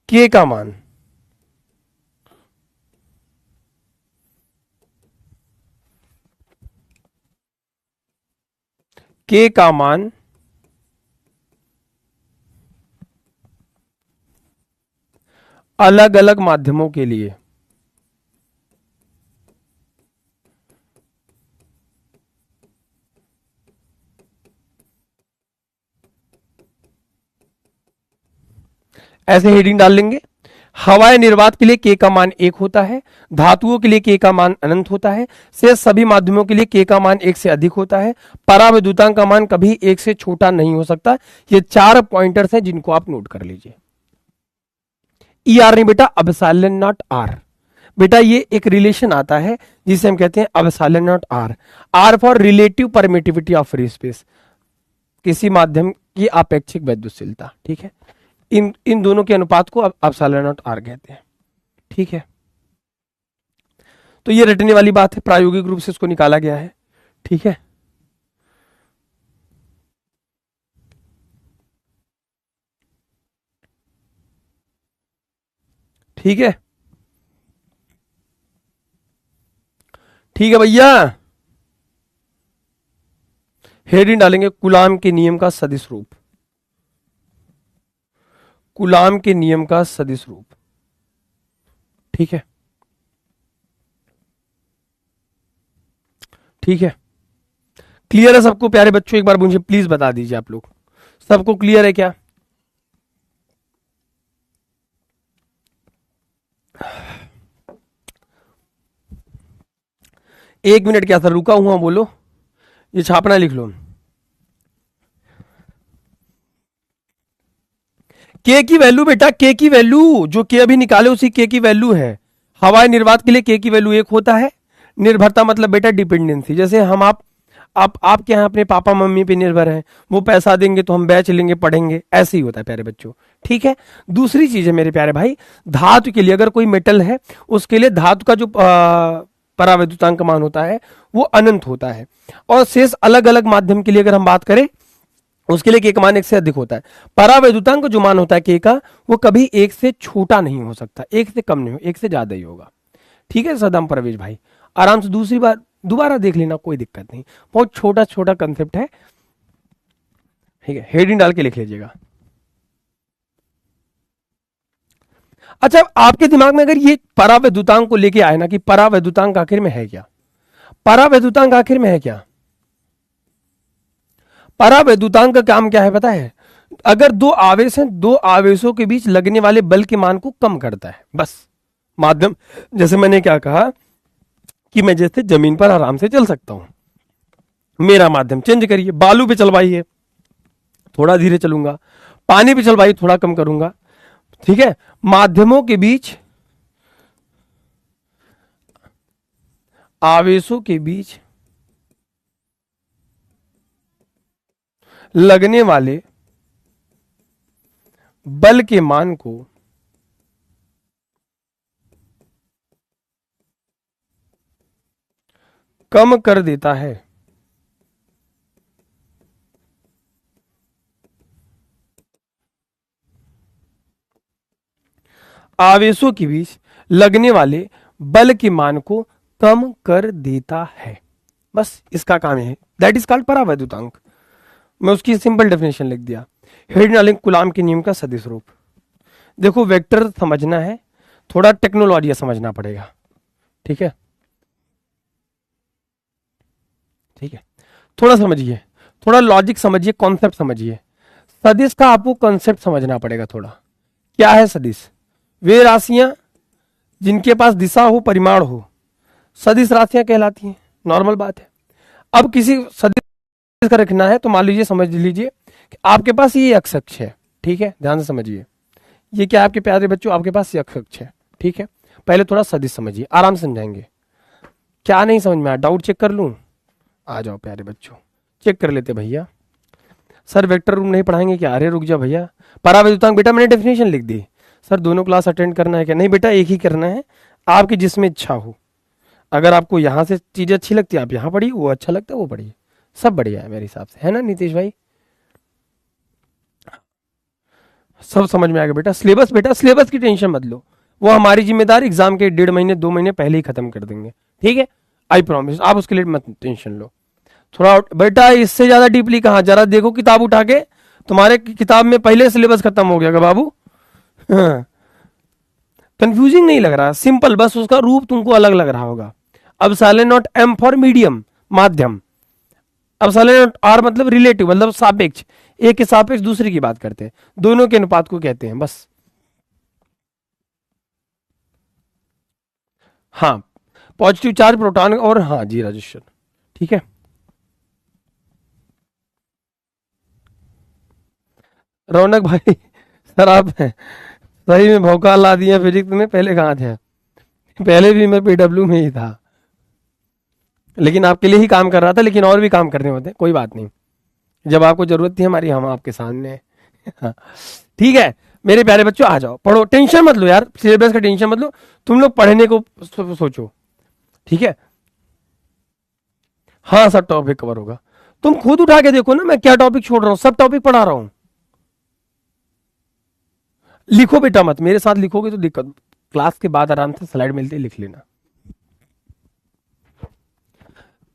के का मान, के का मान अलग अलग माध्यमों के लिए ऐसे हेडिंग डाल लेंगे। हवाएं निर्वात के लिए के का मान 1 होता है, धातुओं के लिए के का मान अनंत होता है, शेष सभी माध्यमों के लिए के का मान 1 से अधिक होता है, परावैद्युतांक का मान कभी 1 से छोटा नहीं हो सकता। ये 4 पॉइंटर्स हैं जिनको आप नोट कर लीजिए। ई आर नहीं बेटा, एप्सिलॉन नॉट आर। बेटा ये एक रिलेशन आता है जिसे हम कहते हैं epsilon naught R. R for relative permittivity of free space, किसी माध्यम की आपेक्षिक वैद्युतशीलता, ठीक है। इन दोनों के अनुपात को एप्सिलॉन नॉट आर कहते हैं, ठीक है। तो ये रटने वाली बात है, प्रायोगिक रूप से इसको निकाला गया है, ठीक है। ठीक है, ठीक है भैया, हेडिंग डालेंगे कूलाम के नियम का सदिश रूप। कूलाम के नियम का सदिश रूप, ठीक है, ठीक है। क्लियर है सबको प्यारे बच्चों? एक बार मुझे प्लीज बता दीजिए आप लोग, सबको क्लियर है क्या? एक मिनट, क्या सर रुका हुआ बोलो, ये छापना लिख लो। के की वैल्यू बेटा, के की वैल्यू जो के अभी निकाले उसी के की वैल्यू है। हवाई निर्वात के लिए के की वैल्यू 1 होता है। निर्भरता मतलब बेटा डिपेंडेंसी, जैसे हम आप आपके यहाँ अपने पापा मम्मी पे निर्भर हैं, वो पैसा देंगे तो हम बैच लेंगे पढ़ेंगे, ऐसे ही होता है प्यारे बच्चों, ठीक है। दूसरी चीज है मेरे प्यारे भाई, धातु के लिए अगर कोई मेटल है उसके लिए धातु का जो परावैद्युतांक मान होता है वो अनंत होता है, और शेष अलग अलग माध्यम के लिए अगर हम बात करें उसके लिए के का मान 1 से अधिक होता है। परावैद्युतांक जो मान होता है के का, वो कभी 1 से छोटा नहीं हो सकता, 1 से कम नहीं हो, 1 से ज्यादा ही होगा, ठीक है सदाम परवेज भाई। आराम से दूसरी बार दोबारा देख लेना, कोई दिक्कत नहीं, बहुत छोटा छोटा कंसेप्ट है, ठीक है। हेडिंग डाल के लिख लीजिएगा। अच्छा, आपके दिमाग में अगर ये परावैद्युतांक को लेके आए ना कि परावैद्युतांक आखिर में है क्या, परावैद्युतांक आखिर में है क्या, परावैद्युतांक का काम क्या है पता है? अगर दो आवेश हैं, दो आवेशों के बीच लगने वाले बल के मान को कम करता है, बस। माध्यम, जैसे मैंने क्या कहा कि मैं जैसे जमीन पर आराम से चल सकता हूं, मेरा माध्यम चेंज करिए, बालू पे चलवाइए थोड़ा धीरे चलूंगा, पानी पे चलवाइए थोड़ा कम करूंगा, ठीक है। माध्यमों के बीच, आवेशों के बीच लगने वाले बल के मान को कम कर देता है। आवेशों के बीच लगने वाले बल के मान को कम कर देता है, बस इसका काम है, दैट इज कॉल्ड परावैद्युतांक। मैं उसकी सिंपल डेफिनेशन लिख दिया। हेडिंग डालेंगे कूलाम के नियम का सदिश रूप। देखो वेक्टर समझना है, थोड़ा टेक्नोलॉजी समझना पड़ेगा, ठीक है, ठीक है। थोड़ा समझिए, थोड़ा लॉजिक समझिए, कॉन्सेप्ट समझिए। सदिश का आपको कॉन्सेप्ट समझना पड़ेगा थोड़ा। क्या है सदिश? वे राशियां जिनके पास दिशा हो, परिमाण हो, सदिश राशियां कहलाती हैं, नॉर्मल बात है। अब किसी सदिश का रखना है तो मान लीजिए, समझ लीजिए कि आपके पास ये x अक्ष है, ठीक है, ध्यान से समझिए। ये क्या आपके प्यारे बच्चों, आपके पास x अक्ष है, ठीक है। पहले थोड़ा सदिश समझिए, आराम समझाएंगे। क्या नहीं समझ में आया, डाउट चेक कर लूं? आ जाओ प्यारे बच्चों, चेक कर लेते भैया। सर वेक्टर रूम नहीं पढ़ाएंगे क्या? अरे रुक जा भैया, परावैद्युतांक बेटा मैंने डेफिनेशन लिख दी। सर दोनों क्लास अटेंड करना है क्या? नहीं बेटा, एक ही करना है, आपकी जिसमें इच्छा हो। अगर आपको यहां से चीजें अच्छी लगती है आप यहां पढ़िए, वो अच्छा लगता है वो पढ़िए, सब बढ़िया है मेरे हिसाब से, है ना नीतीश भाई? सब समझ में आ गया बेटा। सिलेबस, बेटा सिलेबस की टेंशन मत लो, वो हमारी जिम्मेदारी, एग्जाम के 1.5 महीने 2 महीने पहले ही खत्म कर देंगे, ठीक है, आई प्रॉमिस। आप उसके लिए मत टेंशन लो। थोड़ा बेटा इससे ज्यादा डीपली कहा, जरा देखो किताब उठा के, तुम्हारे किताब में पहले सिलेबस खत्म हो गया बाबू। कंफ्यूजिंग नहीं लग रहा, सिंपल, बस उसका रूप तुमको अलग लग रहा होगा। अब silent naught M for medium, माध्यम। अब साइलेंट आर मतलब रिलेटिव, मतलब सापेक्ष, एक के सापेक्ष दूसरे की बात करते हैं, दोनों के अनुपात को कहते हैं, बस। हाँ, पॉजिटिव चार्ज प्रोटॉन और, हाँ जी राजेश्वर, ठीक है। रौनक भाई सर आप सही में भौकाल ला दिया फिजिक्स में, पहले कहाँ थे? पहले भी मैं पीडब्ल्यू में ही था, लेकिन आपके लिए ही काम कर रहा था, लेकिन और भी काम करने होते हैं, कोई बात नहीं, जब आपको जरूरत थी हमारी, हम आपके सामने हैं। ठीक है मेरे प्यारे बच्चों, आ जाओ पढ़ो, टेंशन मत लो यार, सिलेबस का टेंशन मत लो, तुम लोग पढ़ने को सोचो, ठीक है। हाँ सब टॉपिक कवर होगा, तुम खुद उठा के देखो ना मैं क्या टॉपिक छोड़ रहा हूं, सब टॉपिक पढ़ा रहा हूं। लिखो बेटा मत, मेरे साथ लिखोगे तो दिक्कत, क्लास के बाद आराम से स्लाइड मिलती है लिख लेना।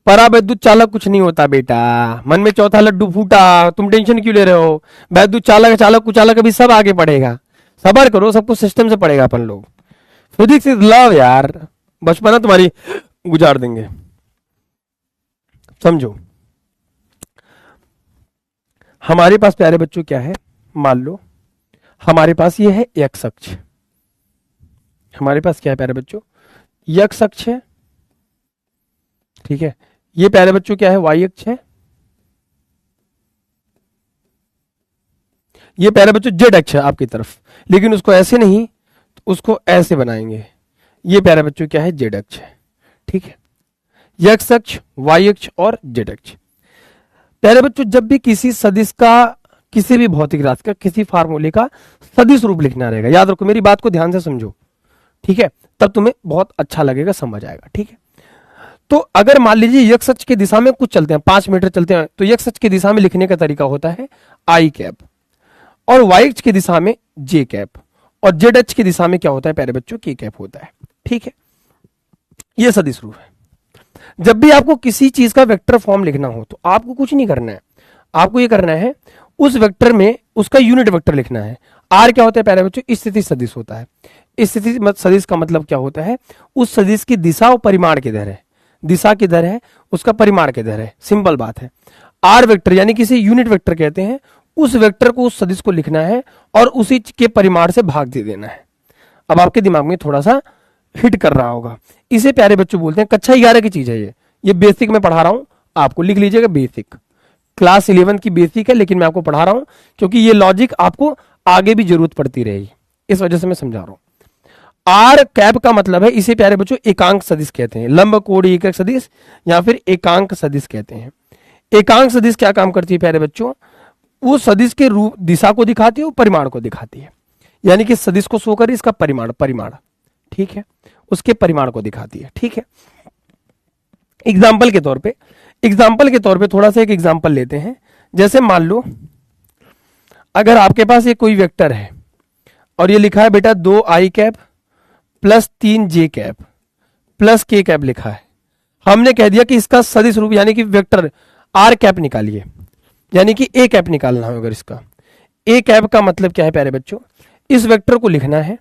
परावैद्युत चालक कुछ नहीं होता बेटा, मन में चौथा लड्डू फूटा, तुम टेंशन क्यों ले रहे हो? वैद्युत चालक, चालक कुचालक अभी सब आगे पढ़ेगा, सबर करो, सब कुछ सिस्टम से पढ़ेगा अपन लोग। फिजिक्स इज लव यार, बचपना तुम्हारी गुजार देंगे, समझो। हमारे पास प्यारे बच्चों क्या है, मान लो हमारे पास ये है एक्स अक्ष, हमारे पास क्या है प्यारे बच्चों, एक्स अक्ष है, ठीक है। ये प्यारे बच्चों क्या है, वाई अक्ष है, ये प्यारे बच्चों जेड अक्ष है आपकी तरफ, लेकिन उसको ऐसे नहीं, उसको ऐसे बनाएंगे। ये प्यारे बच्चों क्या है, जेड अक्ष है, ठीक है। एक्स अक्ष, वाई अक्ष और जेड अक्ष। प्यारे बच्चों जब भी किसी सदिश का, किसी भी भौतिक राशि का, किसी फार्मूले का सदिश रूप लिखना रहेगा, याद रखो, मेरी बात को ध्यान से समझो, ठीक है, तब तुम्हें बहुत अच्छा लगेगा, समझ आएगा, ठीक है। तो अगर मान लीजिए एक्स अक्ष की दिशा में कुछ चलते हैं, 5 मीटर चलते हैं, तो एक्स अक्ष की दिशा में लिखने का तरीका होता है आई कैप, और वाई अक्ष की दिशा में जे कैप, और जेड अक्ष की दिशा में क्या होता है प्यारे बच्चों, के कैप होता है, ठीक है। यह सदिश रूप है। जब भी आपको किसी चीज का वेक्टर फॉर्म लिखना हो तो आपको कुछ नहीं करना है, आपको ये करना है उस वेक्टर में उसका यूनिट वेक्टर लिखना है। आर क्या होता है प्यारे बच्चों, स्थिति सदिश होता है। स्थिति सदिश का मतलब क्या होता है, उस सदिश की दिशा और परिमाण किधर है, दिशा किधर है, उसका परिमाण किधर है, सिंपल बात है। आर वेक्टर यानी किसी यूनिट वेक्टर कहते हैं, उस वेक्टर को, उस सदिश को लिखना है और उसी के परिमाण से भाग दे देना है। अब आपके दिमाग में थोड़ा सा हिट कर रहा होगा, इसे प्यारे बच्चों बोलते हैं, कक्षा 11 की चीज है ये बेसिक में पढ़ा रहा हूं आपको, लिख लीजिएगा बेसिक, क्लास 11 की बेसिक है, लेकिन मैं आपको पढ़ा रहा हूं क्योंकि ये लॉजिक आपको आगे भी जरूरत पड़ती रहेगी, इस वजह से मैं समझा रहा हूं। आर कैप का मतलब है, इसे प्यारे बच्चों एकांक सदिश कहते हैं, लंब कोणीय एकक सदिश या फिर एकांक सदिश कहते हैं। एकांक सदिश क्या काम करती है प्यारे बच्चों, वो सदिश के रूप, दिशा को दिखाती है, वो परिमाण को दिखाती है, यानी कि सदिश को शो कर इसका परिमाण, ठीक है, उसके परिमाण को दिखाती है, ठीक है। एग्जाम्पल के तौर पे थोड़ा सा एक एग्जाम्पल लेते हैं। जैसे मान लो अगर आपके पास ये कोई वेक्टर है और ये लिखा है बेटा 2 आई कैप प्लस 3 जे कैप प्लस के कैप लिखा है, हमने कह दिया कि इसका सदिश रूप यानी कि वेक्टर आर कैप निकालिए, यानी कि ए कैप निकालना है। अगर इसका ए कैप का मतलब क्या है प्यारे बच्चों, इस वेक्टर को लिखना है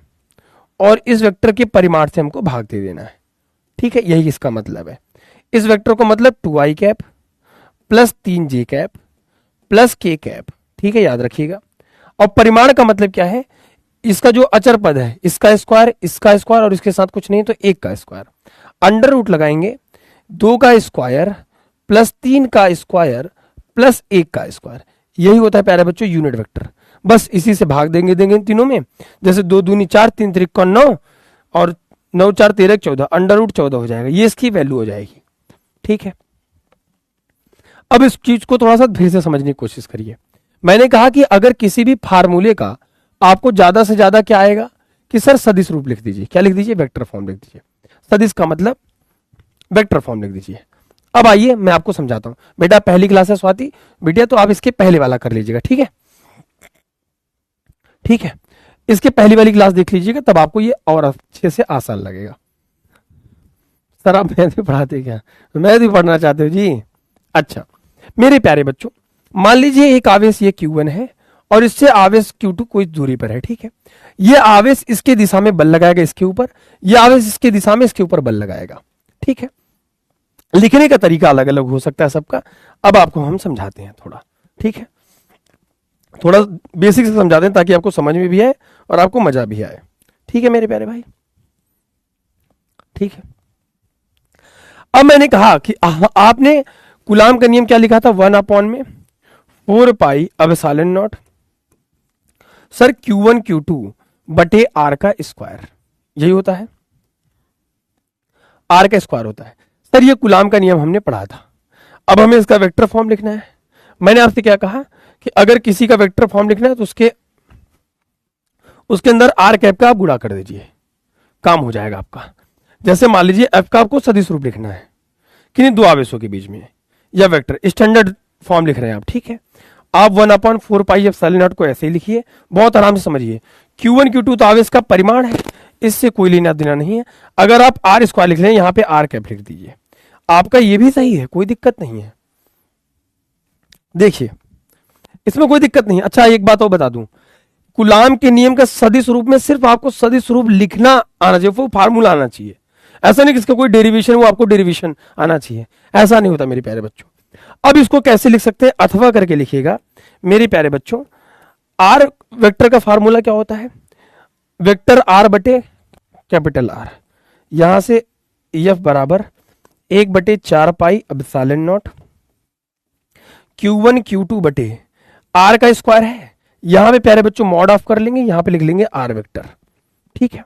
और इस वेक्टर के परिमाण से हमको भाग दे देना है, ठीक है, यही इसका मतलब है। इस वेक्टर को मतलब 2 आई कैप प्लस 3 जे कैप प्लस के कैप, ठीक है, याद रखिएगा। और परिमाण का मतलब क्या है, इसका जो अचर पद है, इसका स्क्वायर और इसके साथ कुछ नहीं तो 1 का स्क्वायर, अंडर रूट लगाएंगे, 2 का स्क्वायर प्लस 3 का स्क्वायर प्लस 1 का स्क्वायर, यही होता है प्यारे बच्चों यूनिट वेक्टर। बस इसी से भाग देंगे तीनों में, जैसे 2 दूनी 4, 3 त्रिक 9 और 9 4 13 14, अंडर रूट 14 हो जाएगा, ये इसकी वैल्यू हो जाएगी, ठीक है। अब इस चीज को थोड़ा सा फिर से समझने की कोशिश करिए। मैंने कहा कि अगर किसी भी फार्मूले का आपको ज्यादा से ज्यादा क्या आएगा कि सर सदिश रूप लिख दीजिए, क्या लिख दीजिए, वेक्टर फॉर्म लिख दीजिए, सदिश का मतलब वेक्टर फॉर्म लिख दीजिए। अब आइए मैं आपको समझाता हूं, बेटा पहली क्लास है स्वाति बेटिया, तो आप इसके पहले वाला कर लीजिएगा, ठीक है, ठीक है, इसके पहली वाली क्लास देख लीजिएगा, तब आपको ये और अच्छे से आसान लगेगा। सर आप मैथ भी पढ़ाते क्या, मैथ भी पढ़ना चाहते हो जी? अच्छा मेरे प्यारे बच्चों, मान लीजिए एक आवेश ये Q1 है और इससे आवेश Q2 कोई दूरी पर है, ठीक है। ये आवेश इसके दिशा में बल लगाएगा इसके ऊपर, ये आवेश इसके दिशा में इसके ऊपर बल लगाएगा, ठीक है। लिखने का तरीका अलग अलग हो सकता है सबका, अब आपको हम समझाते हैं थोड़ा, ठीक है, थोड़ा बेसिक से समझाते हैं ताकि आपको समझ में भी आए और आपको मजा भी आए, ठीक है मेरे प्यारे भाई, ठीक है। अब मैंने कहा कि आपने कूलाम का नियम क्या लिखा था, 1/4 pi epsilon not sir Q1 Q2 बटे R का स्क्वायर, यही होता है, R का स्क्वायर होता है सर, ये कूलाम का नियम हमने पढ़ा था। अब हमें इसका वेक्टर फॉर्म लिखना है। मैंने आपसे क्या कहा कि अगर किसी का वेक्टर फॉर्म लिखना है तो उसके अंदर आर कैप का आप गुणा कर दीजिए, काम हो जाएगा आपका। जैसे मान लीजिए एफ का आपको सदिश रूप लिखना है किन्हीं दो आवेशों के बीच में, या वेक्टर स्टैंडर्ड फॉर्म लिख रहे हैं आप, ठीक है, आप 1/4 पाई एप्सिलॉन नॉट को ऐसे ही लिखिए, बहुत आराम से समझिए। Q1 Q2 तो आवेश का परिमाण है, इससे कोई लेना देना नहीं है। अगर आप आर स्क्वायर लिख लें, यहां पे आर कैप लिख दीजिए, आपका ये भी सही है, कोई दिक्कत नहीं है। देखिए इसमें कोई दिक्कत नहीं है। अच्छा एक बात और बता दूं, कूलाम के नियम का सदिश रूप में सिर्फ आपको सदिश रूप लिखना आना चाहिए, वो फार्मूला आना चाहिए। ऐसा नहीं कि इसका कोई डेरिवेशन, वो आपको डेरिवेशन आना चाहिए, ऐसा नहीं होता मेरे प्यारे बच्चों। अब इसको कैसे लिख सकते हैं, अथवा करके लिखिएगा मेरे प्यारे बच्चों। आर वेक्टर का फार्मूला क्या होता है, वेक्टर आर बटे कैपिटल आर, यहां से एफ बराबर 1/4 pi epsilon naught Q1 Q2 बटे आर का स्क्वायर है। यहां पे प्यारे बच्चों मॉड ऑफ कर लेंगे, यहां पे लिख लेंगे आर वेक्टर। ठीक है,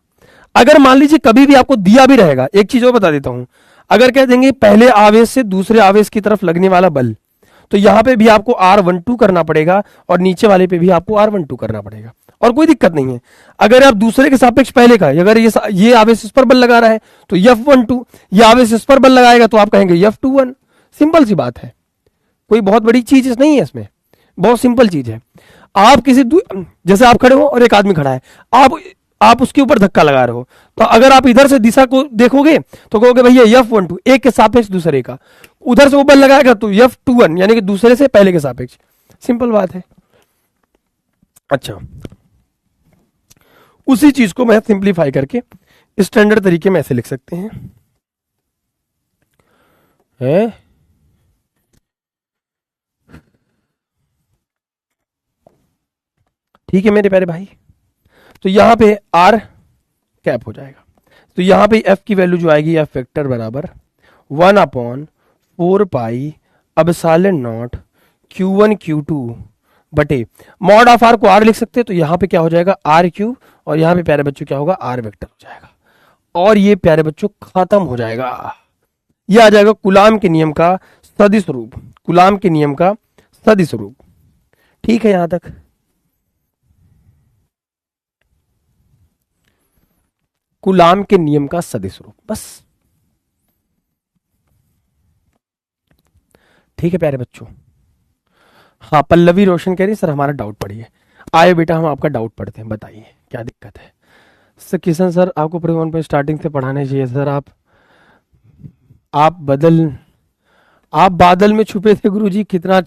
अगर मान लीजिए कभी भी आपको दिया भी रहेगा, एक चीज और बता देता हूं, अगर कह देंगे पहले आवेश से दूसरे आवेश की तरफ लगने वाला बल, तो यहां पे भी आपको R12 करना पड़ेगा और नीचे वाले पे भी आपको R12 करना पड़ेगा, और कोई दिक्कत नहीं है। अगर आप दूसरे के सापेक्ष पहले का, अगर ये आवेश इस पर बल लगा रहा है तो F12, ये आवेश इस पर बल लगाएगा तो आप कहेंगे F21। सिंपल सी बात है, कोई बहुत बड़ी चीज नहीं है इसमें, बहुत सिंपल चीज है। आप किसी जैसे आप खड़े हो और एक आदमी खड़ा है, आप उसके ऊपर धक्का लगा रहे हो, तो अगर आप इधर से दिशा को देखोगे तो कहोगे भैया F12 एक के सापेक्ष दूसरे का, उधर से वो बल लगाएगा तो F21 यानी कि दूसरे से पहले के सापेक्ष। सिंपल बात है। अच्छा, उसी चीज को मैं सिंप्लीफाई करके स्टैंडर्ड तरीके में ऐसे लिख सकते हैं, है? ठीक है मेरे प्यारे भाई, तो यहां पे आर कैप हो जाएगा, तो यहां पे एफ की वैल्यू जो आएगी एफ वेक्टर बराबर 1/4 pi epsilon naught Q1 Q2 बटे मॉड ऑफ आर को आर लिख सकते हैं, तो यहां पे क्या हो जाएगा आर क्यू, और यहां पे प्यारे बच्चों क्या होगा आर वेक्टर हो जाएगा, और ये प्यारे बच्चों खत्म हो जाएगा। ये आ जाएगा कूलाम के नियम का सदिश रूप, कूलाम के नियम का सदिश रूप। ठीक है यहां तक? कूलाम के नियम का सदिश रूप, बस। ठीक है प्यारे बच्चों। हाँ, पल्लवी रोशन कह रही सर हमारा डाउट पढ़िए। आए बेटा हम आपका डाउट पढ़ते हैं, बताइए क्या दिक्कत है। सर किशन सर आपको परिवहन पर स्टार्टिंग से पढ़ाने चाहिए सर, आप बादल में छुपे थे गुरुजी, कितना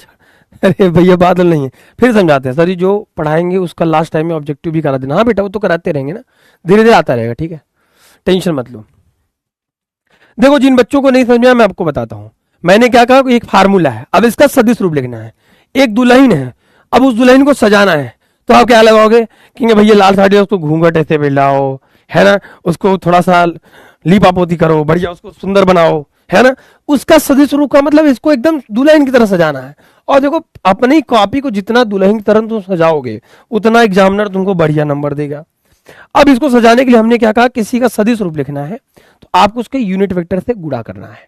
अरे भैया बादल नहीं है, फिर समझाते हैं सर, ये जो पढ़ाएंगे उसका लास्ट टाइम में ऑब्जेक्टिव भी करा देना। हाँ बेटा वो तो कराते रहेंगे ना, धीरे धीरे आता रहेगा, ठीक है, टेंशन मत लो। देखो जिन बच्चों को नहीं समझ में आया मैं आपको बताता हूं, मैंने क्या कहा, एक फार्मूला है, अब इसका सदिश रूप लिखना है। एक दुल्हन है, अब उस दुल्हन को सजाना है, तो आप क्या लगाओगे कि भैया लाल साड़ी उसको घूंघट ऐसे मिलाओ, है ना, उसको थोड़ा सा लीपा पोती करो, बढ़िया उसको सुंदर बनाओ, है ना। उसका सदिश रूप का मतलब इसको एकदम दुल्हन की तरह सजाना है। और देखो अपनी कॉपी को जितना दुल्हन की तरह तुम सजाओगे उतना एग्जामिनर तुमको बढ़िया नंबर देगा। अब इसको सजाने के लिए हमने क्या कहा, किसी का सदिश रूप लिखना है तो आपको उसके यूनिट वेक्टर से गुणा करना है।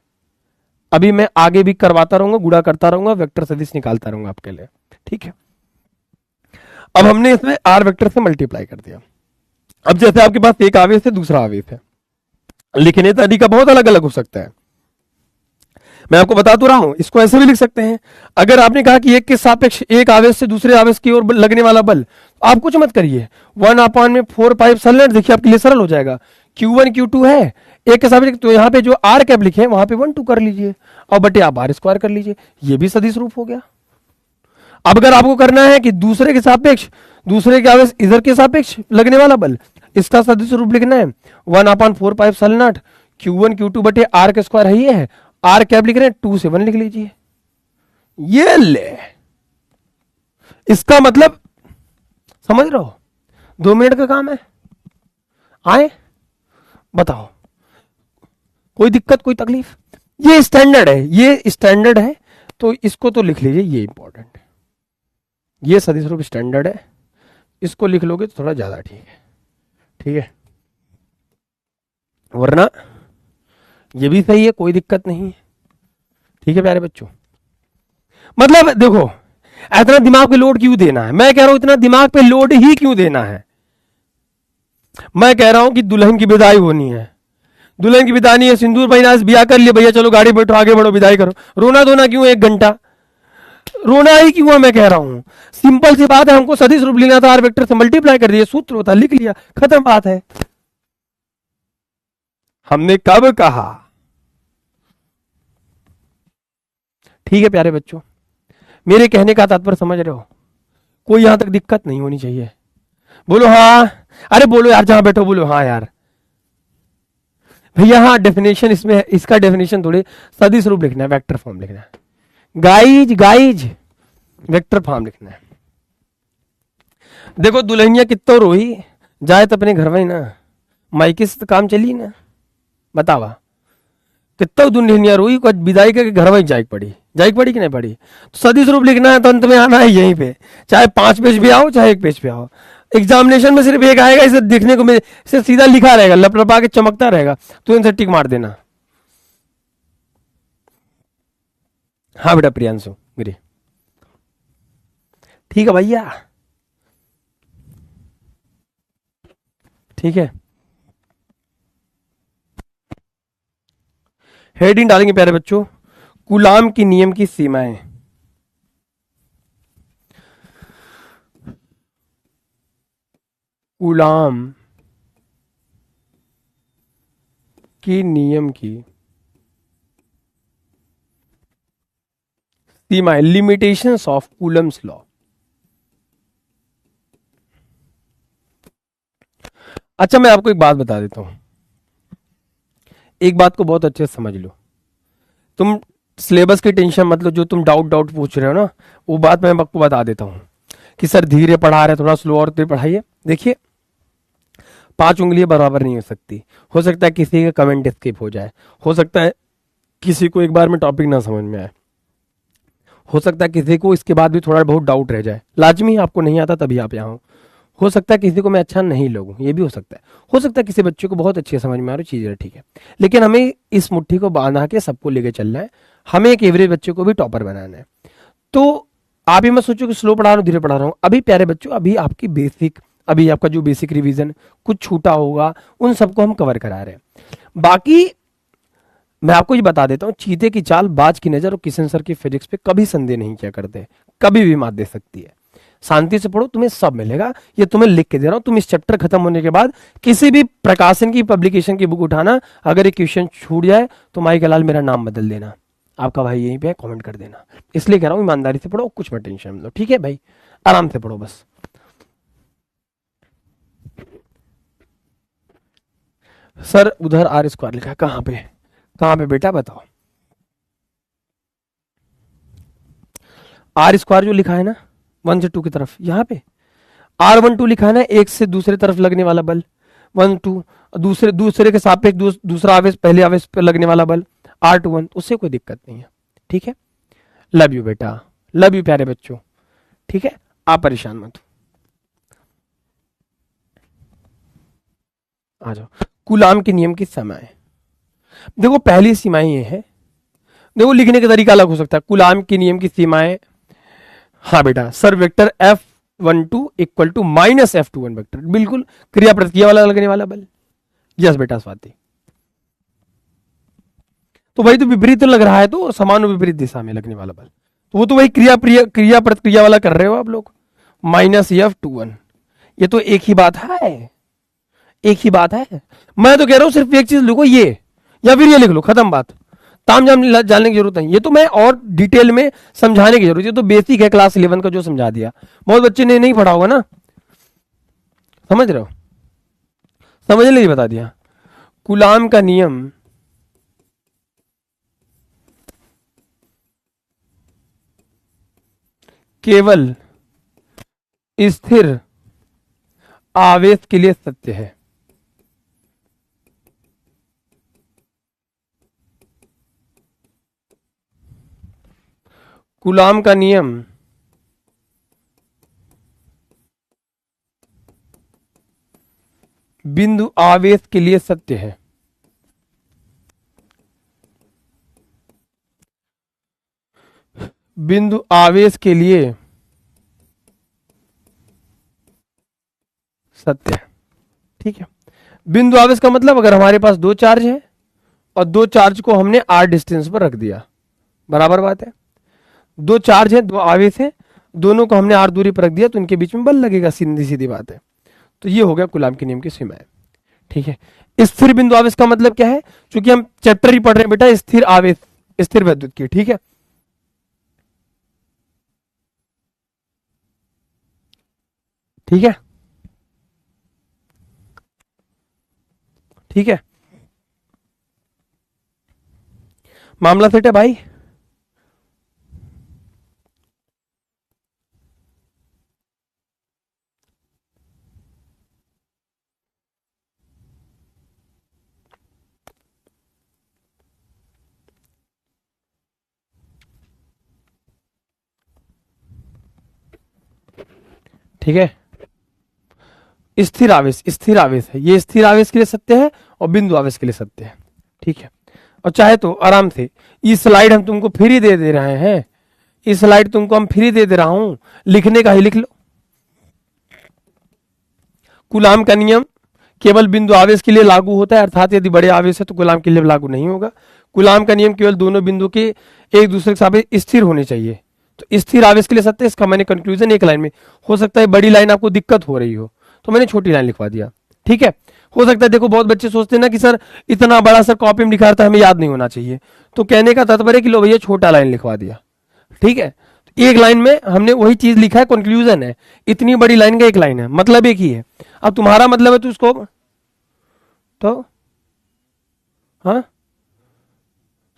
अभी मैं आगे भी करवाता रहूंगा, गुणा करता रहूंगा, वेक्टर सदिश निकालता रहूंगा आपके लिए, ठीक है। अब हमने इसमें आर वेक्टर से मल्टीप्लाई कर दिया। अब जैसे आपके पास एक आवेश है दूसरा आवेश है, लिखने का तरीका बहुत अलग अलग हो सकता है, मैं आपको बता तो रहा हूं। इसको ऐसे भी लिख सकते हैं, अगर आपने कहा कि एक के सापेक्ष एक आवेश से दूसरे आवेश की ओर लगने वाला बल, आप कुछ मत करिए, 1/4 पाई एप्सिलॉन, देखिए आपके लिए सरल हो जाएगा। Q1 Q2 है एक के सापेक्ष, तो यहाँ पे जो आर कैप लिखे हैं वहां पे 1/2 कर लीजिए और बटे आप आर स्क्वायर कर लीजिए, ये भी सदिश रूप हो गया। अब अगर आपको करना है कि दूसरे के सापेक्ष दूसरे के आवेश इधर के सापेक्ष लगने वाला बल, इसका सदिश रूप लिखना है 1/4 pi epsilon naught Q1 Q2 बटे आर का स्क्वायर है, ये है आर कैप लिख रहे हैं 2 से 1 लिख लीजिए। ये ले, इसका मतलब समझ रहे हो, 2 मिनट का काम है। आए बताओ, कोई दिक्कत कोई तकलीफ? ये स्टैंडर्ड है, ये स्टैंडर्ड है, तो इसको तो लिख लीजिए, ये इंपॉर्टेंट है, ये सदिश रूप स्टैंडर्ड है, इसको लिख लोगे तो थोड़ा ज्यादा ठीक है, ठीक है, वरना ये भी सही है, कोई दिक्कत नहीं है, ठीक है प्यारे बच्चों। मतलब देखो इतना दिमाग पे लोड क्यों देना है, मैं कह रहा हूं इतना दिमाग पे लोड ही क्यों देना है। मैं कह रहा हूं कि दुल्हन की विदाई होनी है, दुल्हन की विदाई है, सिंदूर पहना, ब्याह कर लिया, भैया चलो गाड़ी बैठो आगे बढ़ो विदाई करो, रोना धोना क्यों 1 घंटा, रोना ही क्यों? मैं कह रहा हूं सिंपल सी बात है, हमको सदिश रूप लेना था, आर वेक्टर से मल्टीप्लाई कर दिया, सूत्र होता लिख लिया, खत्म बात है। हमने कब कहा ठीक है प्यारे बच्चों, मेरे कहने का तात्पर्य समझ रहे हो? कोई यहां तक दिक्कत नहीं होनी चाहिए। बोलो हाँ, अरे बोलो यार, जहां बैठो बोलो हाँ यार। भैया हाँ, डेफिनेशन इसमें, इसका डेफिनेशन थोड़े सदिश रूप लिखना है, वेक्टर फॉर्म लिखना है। गाइज गाइज वेक्टर फॉर्म लिखना है। देखो दुल्हनिया कितो रोही जाए तो अपने घर में ना, मायके से तो काम चली ना, बतावा कितना दुल्हनिया रोही को विदाई करके घर में जाए पड़ी कि नहीं पड़ी। तो सदिश रूप लिखना है तो अंत में आना है यहीं पे, चाहे 5 पेज भी आओ चाहे 1 पेज पे आओ। एग्जामिनेशन में सिर्फ एक आएगा, इसे देखने को मिले, इसे सीधा लिखा रहेगा, लपलपा के चमकता रहेगा, तो इनसे टिक मार देना। हाँ बेटा प्रियांशु गिरी, ठीक है भैया, ठीक है। हेडिंग डालेंगे प्यारे बच्चों, कूलाम की नियम की सीमाएं। कूलाम की नियम की सीमाएं, लिमिटेशंस ऑफ कूलम्स लॉ। अच्छा मैं आपको एक बात बता देता हूं, एक बात को बहुत अच्छे से समझ लो। तुम सिलेबस की टेंशन मत लो, जो तुम डाउट पूछ रहे हो ना, वो बात मैं आपको बता देता हूं कि सर धीरे पढ़ा रहे, थोड़ा स्लो और तेज पढ़ाइए। देखिए 5 उंगलियां बराबर नहीं हो सकती, हो सकता है किसी का कमेंट स्किप हो जाए, हो सकता है किसी को एक बार में टॉपिक ना समझ में आए, हो सकता है किसी को इसके बाद भी थोड़ा बहुत डाउट रह जाए, लाजमी आपको नहीं आता तभी आप यहाँ हो सकता है किसी को मैं अच्छा नहीं लगूं, ये भी हो सकता है किसी बच्चे को बहुत अच्छी समझ में आ रही चीज़ है, ठीक है। लेकिन हमें इस मुट्ठी को बांधा के सबको लेके चलना है, हमें एक एवरेज बच्चे को भी टॉपर बनाना है। तो आप ही मत सोचो कि स्लो पढ़ा रहा हूँ धीरे पढ़ा रहा हूँ। अभी प्यारे बच्चों, अभी आपकी बेसिक, अभी आपका जो बेसिक रिवीजन कुछ छूटा होगा उन सबको हम कवर करा रहे हैं। बाकी मैं आपको ये बता देता हूँ, चीते की चाल, बाज की नजर और किशन सर की फिजिक्स पे कभी संदेह नहीं किया करते, कभी भी मात दे सकती है। शांति से पढ़ो, तुम्हें सब मिलेगा, ये तुम्हें लिख के दे रहा हूं। तुम इस चैप्टर खत्म होने के बाद किसी भी प्रकाशन की पब्लिकेशन की बुक उठाना, अगर ये क्वेश्चन छूट जाए तो माई के लाल मेरा नाम बदल देना, आपका भाई यहीं पे कमेंट कर देना। इसलिए कह रहा हूं ईमानदारी से पढ़ो, कुछ मत टेंशन लो, ठीक है भाई, आराम से पढ़ो बस। सर उधर आर स्क्वायर लिखा है, कहां पे बेटा बताओ? आर स्क्वायर जो लिखा है ना 1 से 2 की तरफ, यहाँ पे R12 लिखा है ना, एक से दूसरे तरफ लगने वाला बल 1 2, दूसरे के सापेक्ष दूसरा आवेश पहले आवेश पर लगने वाला बल R21, उससे कोई दिक्कत नहीं है, ठीक है। लव यू बेटा, लव यू प्यारे बच्चों, ठीक है, आप परेशान मत हो। आ जाओ, कूलाम के नियम की सीमाएं। देखो पहली सीमाएं ये है, देखो लिखने का तरीका अलग हो सकता है। कूलाम के नियम की सीमाएं, हाँ बेटा sir, vector F12 equal to minus F21 vector, बिल्कुल क्रिया प्रतिक्रिया वाला लगने वाला बल। यस बेटा स्वाति, तो वही तो विपरीत लग रहा है, तो समान विपरीत दिशा में लगने वाला बल, तो वो तो वही क्रिया प्रतिक्रिया वाला कर रहे हो आप लोग, माइनस F21। ये तो एक ही बात है, एक ही बात है। मैं तो कह रहा हूं सिर्फ एक चीज लिखो ये, या फिर ये लिख लो, खत्म बात, ताम जाम जानने की जरूरत नहीं। ये तो मैं और डिटेल में समझाने की जरूरत है, ये तो बेसिक है, क्लास 11 का जो समझा दिया, बहुत बच्चे ने नहीं पढ़ा होगा ना, समझ रहे हो, समझने लिए बता दिया। कूलाम का नियम केवल स्थिर आवेश के लिए सत्य है। कूलाम का नियम बिंदु आवेश के लिए सत्य है। बिंदु आवेश के लिए सत्य है, ठीक है। बिंदु आवेश का मतलब अगर हमारे पास 2 चार्ज है और 2 चार्ज को हमने r डिस्टेंस पर रख दिया, बराबर बात है। 2 चार्ज है, 2 आवेश है, दोनों को हमने r दूरी पर रख दिया, तो इनके बीच में बल लगेगा, सीधी सीधी बात है। तो ये हो गया कूलाम के नियम की सीमाएं, ठीक है। स्थिर बिंदु आवेश का मतलब क्या है, क्योंकि हम चैप्टर ही पढ़ रहे हैं बेटा, स्थिर आवेश, स्थिर विद्युत की, ठीक है। ठीक है, ठीक है, मामला सेट है भाई। ठीक है, स्थिर आवेश है, ये स्थिर आवेश के लिए सत्य है और बिंदु आवेश के लिए सत्य है। ठीक है, और चाहे तो आराम से इस स्लाइड हम तुमको फ्री दे रहे हैं, इस स्लाइड तुमको हम फ्री दे रहा हूं, लिखने का ही लिख लो। कूलाम का नियम केवल बिंदु आवेश के लिए लागू होता है, अर्थात यदि बड़े आवेश है तो कूलाम के लिए लागू नहीं होगा। कूलाम का नियम केवल दोनों बिंदु के एक दूसरे के साथ स्थिर होने चाहिए, तो स्थिर आवेश के लिए सत्य है। इसका मैंने कंक्लूजन एक लाइन में, हो सकता है बड़ी लाइन आपको दिक्कत हो रही हो तो मैंने छोटी लाइन लिखवा दिया। ठीक है, हो सकता है, देखो बहुत बच्चे सोचते हैं ना कि सर इतना बड़ा सर कॉपी में लिखा था हमें याद नहीं होना चाहिए, तो कहने का तात्पर्य कि लो भैया छोटा लाइन लिखवा दिया। ठीक है, एक लाइन में हमने वही चीज लिखा है, कंक्लूजन है, इतनी बड़ी लाइन का एक लाइन है, मतलब एक ही है। अब तुम्हारा मतलब है तो उसको तो हाँ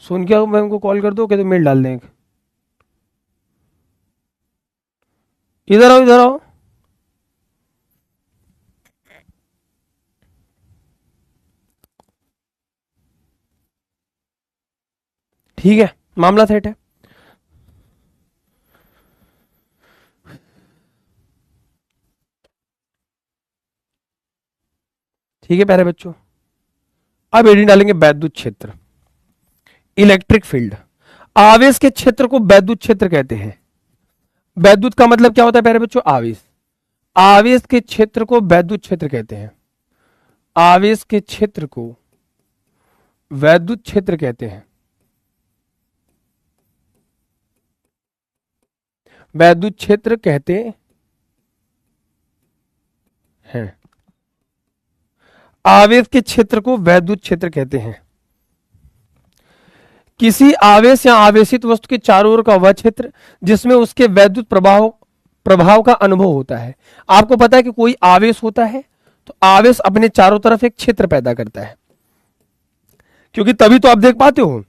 सोनिया मैम को कॉल कर दो, कहते मेल डाल दें। इधर आओ, इधर आओ। ठीक है, मामला सेट है। ठीक है प्यारे बच्चों, अब एडी डालेंगे वैद्युत क्षेत्र, इलेक्ट्रिक फील्ड। आवेश के क्षेत्र को वैद्युत क्षेत्र कहते हैं। वैद्युत का मतलब क्या होता है प्यारे बच्चों? आवेश। आवेश के क्षेत्र को वैद्युत क्षेत्र कहते हैं। आवेश के क्षेत्र को वैद्युत क्षेत्र कहते हैं। वैद्युत क्षेत्र कहते हैं। आवेश के क्षेत्र को वैद्युत क्षेत्र कहते हैं। किसी आवेश या आवेशित वस्तु के चारों ओर का वह क्षेत्र जिसमें उसके वैद्युत प्रभाव का अनुभव होता है। आपको पता है कि कोई आवेश होता है तो आवेश अपने चारों तरफ एक क्षेत्र पैदा करता है, क्योंकि तभी तो आप देख पाते हो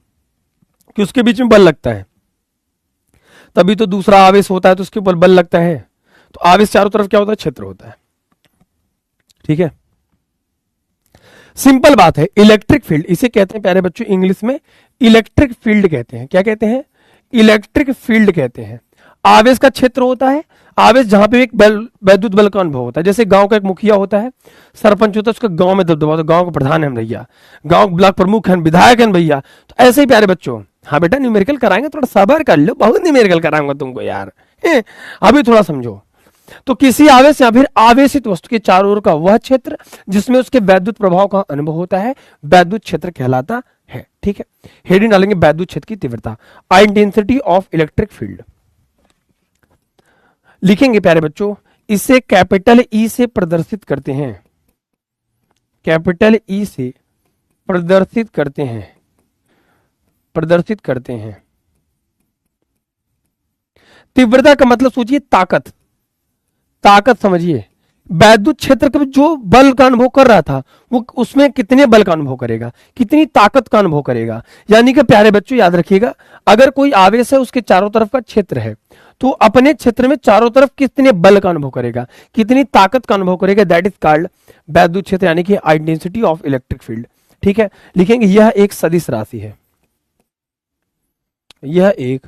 कि उसके बीच में बल लगता है, तभी तो दूसरा आवेश होता है तो उसके ऊपर बल लगता है। तो आवेश चारों तरफ क्या होता है? क्षेत्र होता है। ठीक है, सिंपल बात है। इलेक्ट्रिक फील्ड इसे कहते हैं प्यारे बच्चों, इंग्लिश में इलेक्ट्रिक फील्ड कहते हैं। क्या कहते हैं? इलेक्ट्रिक फील्ड कहते हैं। आवेश का क्षेत्र होता है, आवेश जहां पे एक वैद्युत बल का अनुभव होता है। जैसे गांव का एक मुखिया होता है, सरपंच होता है, उसका गांव में दबदबा होता है, गांव का प्रधान है भैया, गांव ब्लॉक प्रमुख है, विधायक है भैया। तो ऐसे ही प्यारे बच्चों, हाँ बेटा न्यूमेरिकल कराएंगे, थोड़ा सबर कर लो, बहुत न्यूमेरिकल कराऊंगा तुमको यार, अभी थोड़ा समझो। तो किसी आवेश या फिर आवेशित वस्तु के चारों ओर का वह क्षेत्र जिसमें उसके वैद्युत प्रभाव का अनुभव होता है वैद्युत क्षेत्र कहलाता है। ठीक है, हेडिंग डालेंगे वैद्युत क्षेत्र की तीव्रता, इंटेंसिटी ऑफ इलेक्ट्रिक फील्ड लिखेंगे प्यारे बच्चों। इसे कैपिटल ई से प्रदर्शित करते हैं, कैपिटल ई से प्रदर्शित करते हैं, प्रदर्शित करते हैं। तीव्रता का मतलब सोचिए ताकत, ताकत समझिए। वैद्युत क्षेत्र का जो बल का अनुभव कर रहा था वो उसमें कितने बल का अनुभव करेगा, कितनी ताकत का अनुभव करेगा। यानी कि प्यारे बच्चों याद रखिएगा, अगर कोई आवेश है उसके चारों तरफ का क्षेत्र है तो अपने क्षेत्र में चारों तरफ कितने बल का अनुभव करेगा, कितनी ताकत का अनुभव करेगा, दैट इज कॉल्ड वैद्युत क्षेत्र, यानी कि इंटेंसिटी ऑफ इलेक्ट्रिक फील्ड। ठीक है, लिखेंगे यह एक सदिश राशि है, यह एक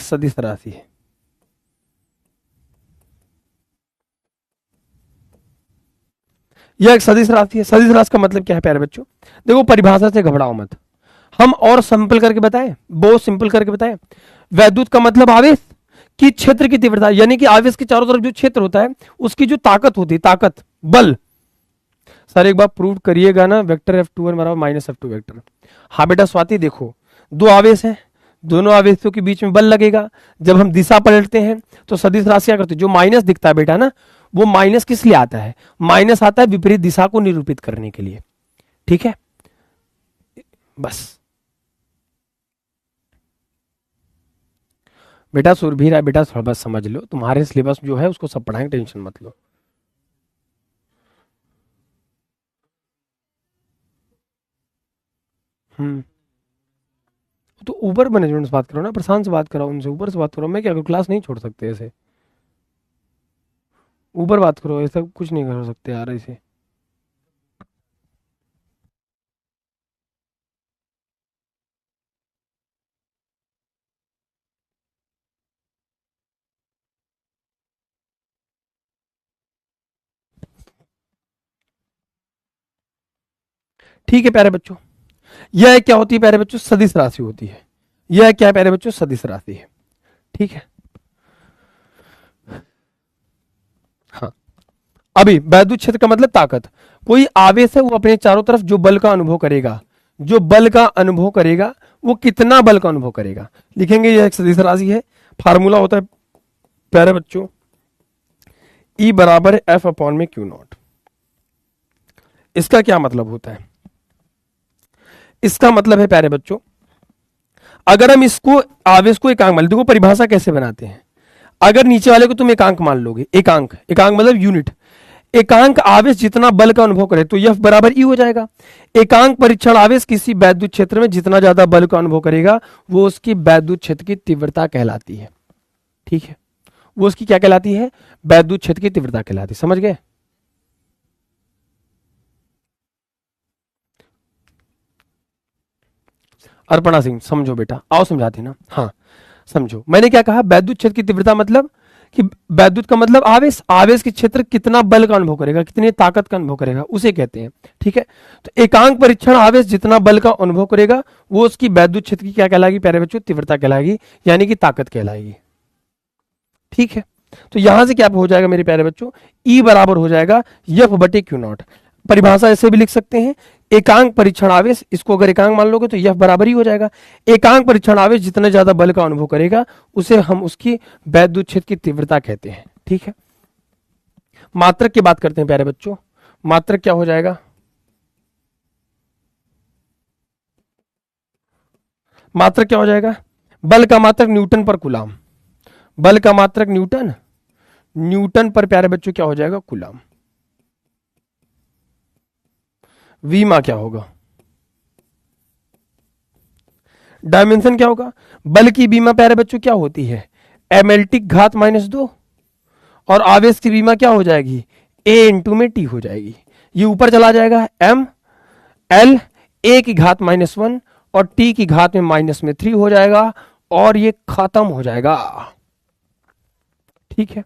सदिश राशि है। यह एक सदिश राशि है। सदिश राशि का मतलब क्या है प्यारे बच्चों? देखो परिभाषा से घबराओ मत, हम और सिंपल करके बताएं, बहुत सिंपल करके बताएं। वैद्युत का मतलब आवेश की क्षेत्र की तीव्रता, यानी कि आवेश के चारों तरफ जो क्षेत्र होता है उसकी जो ताकत होती है, ताकत बल। सर एक बार प्रूव करिएगा ना, वेक्टर F2 बराबर -F2 वेक्टर। हाँ बेटा स्वाति, देखो दो आवेश हैं, दोनों आवेशों के बीच में बल लगेगा। जब हम दिशा पलटते हैं तो सदिश राशि क्या करती है? जो माइनस दिखता है बेटा ना, वो माइनस किस लिए आता है? माइनस आता है विपरीत दिशा को निरूपित करने के लिए। ठीक है, बस बेटा सुरभि राय, बेटा थोड़ा बस समझ लो, तुम्हारे सिलेबस जो है उसको सब पढ़ाएंगे, टेंशन मत लो। हम्म, तो ऊबर मैनेजमेंट से बात करो ना, प्रशांत से बात करो, उनसे ऊपर से बात करो, मैं क्या करूँ, क्लास नहीं छोड़ सकते ऐसे, ऊपर बात करो, ऐसा कुछ नहीं कर सकते यार ऐसे। ठीक है प्यारे बच्चों, यह क्या होती है प्यारे बच्चों, सदिश राशि होती है। यह क्या है प्यारे बच्चों, सदिश राशि है। ठीक है, हाँ। अभी वैद्युत क्षेत्र का मतलब ताकत, कोई आवेश है वो अपने चारों तरफ जो बल का अनुभव करेगा, जो बल का अनुभव करेगा वो कितना बल का अनुभव करेगा, लिखेंगे, यह एक सदिश राशि है। फार्मूला होता है प्यारे बच्चों, E बराबर है F अपॉन में क्यू नॉट। इसका क्या मतलब होता है, इसका मतलब है प्यारे बच्चों, अगर हम इसको आवेश को एकांक मान, देखो परिभाषा कैसे बनाते हैं, अगर नीचे वाले को तुम एकांक मान लोगे, एकांक, एकांक मतलब यूनिट, एकांक आवेश जितना बल का अनुभव करे तो F बराबर E हो जाएगा। एकांक परीक्षण आवेश किसी वैद्युत क्षेत्र में जितना ज्यादा बल का अनुभव करेगा वो उसकी वैद्युत क्षेत्र की तीव्रता कहलाती है। ठीक है, वो उसकी क्या कहलाती है, वैद्युत क्षेत्र की तीव्रता कहलाती है, समझ गए। अर्पणा सिंह समझो बेटा, आओ समझाते ना, हाँ समझो, मैंने क्या कहा, वैद्युत क्षेत्र की तीव्रता मतलब कि वैद्युत का मतलब आवेश, आवेश के क्षेत्र कितना बल का अनुभव करेगा, कितनी ताकत का अनुभव करेगा, उसे कहते हैं। ठीक है, तो एकांक परीक्षण आवेश जितना बल का अनुभव करेगा वो उसकी वैद्युत क्षेत्र की क्या कहलाएगी प्यारे बच्चों, तीव्रता कहलाएगी, यानी कि ताकत कहलाएगी। ठीक है, तो यहां से क्या हो जाएगा मेरे प्यारे बच्चों, ई बराबर हो जाएगा F बटे क्यू नॉट। परिभाषा ऐसे भी लिख सकते हैं, एकांक परीक्षण आवेश, इसको अगर एकांक मान लोगे तो F बराबर ही हो जाएगा, एकांक परीक्षण आवेश जितना ज्यादा बल का अनुभव करेगा उसे हम उसकी वैद्युत क्षेत्र की तीव्रता कहते हैं। ठीक है, मात्रक की बात करते हैं प्यारे बच्चों, मात्रक क्या हो जाएगा, मात्रक क्या हो जाएगा, बल का मात्रक न्यूटन पर कूलाम, बल का मात्रक न्यूटन, न्यूटन पर प्यारे बच्चों क्या हो जाएगा, कूलाम। वीमा क्या होगा, डायमेंशन क्या होगा, बल की बीमा प्यारे बच्चों क्या होती है, एमएलटी घात -2, और आवेश की बीमा क्या हो जाएगी, ए इंटू में टी हो जाएगी, ये ऊपर चला जाएगा एम एल, ए की घात -1 और टी की घात में -3 हो जाएगा और ये खत्म हो जाएगा। ठीक है,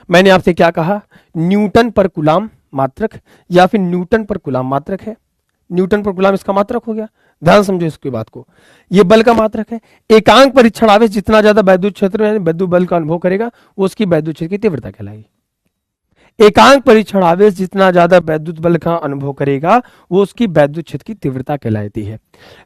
मैंने आपसे क्या कहा, न्यूटन पर कुलाम मात्रक या फिर न्यूटन पर कुलाम मात्रक है, न्यूटन पर कुलाम इसका मात्रक हो गया, ध्यान समझो इसकी बात को, ये बल का मात्रक है। एकांक परीक्षण आवेश जितना ज्यादा वैद्युत क्षेत्र में वैद्युत बल का अनुभव करेगा वो उसकी वैद्युत क्षेत्र की तीव्रता कहलाएगी। एकांक परीक्षण आवेश जितना ज्यादा वैद्युत बल का अनुभव करेगा वो उसकी वैद्युत क्षेत्र की तीव्रता कहलाती है।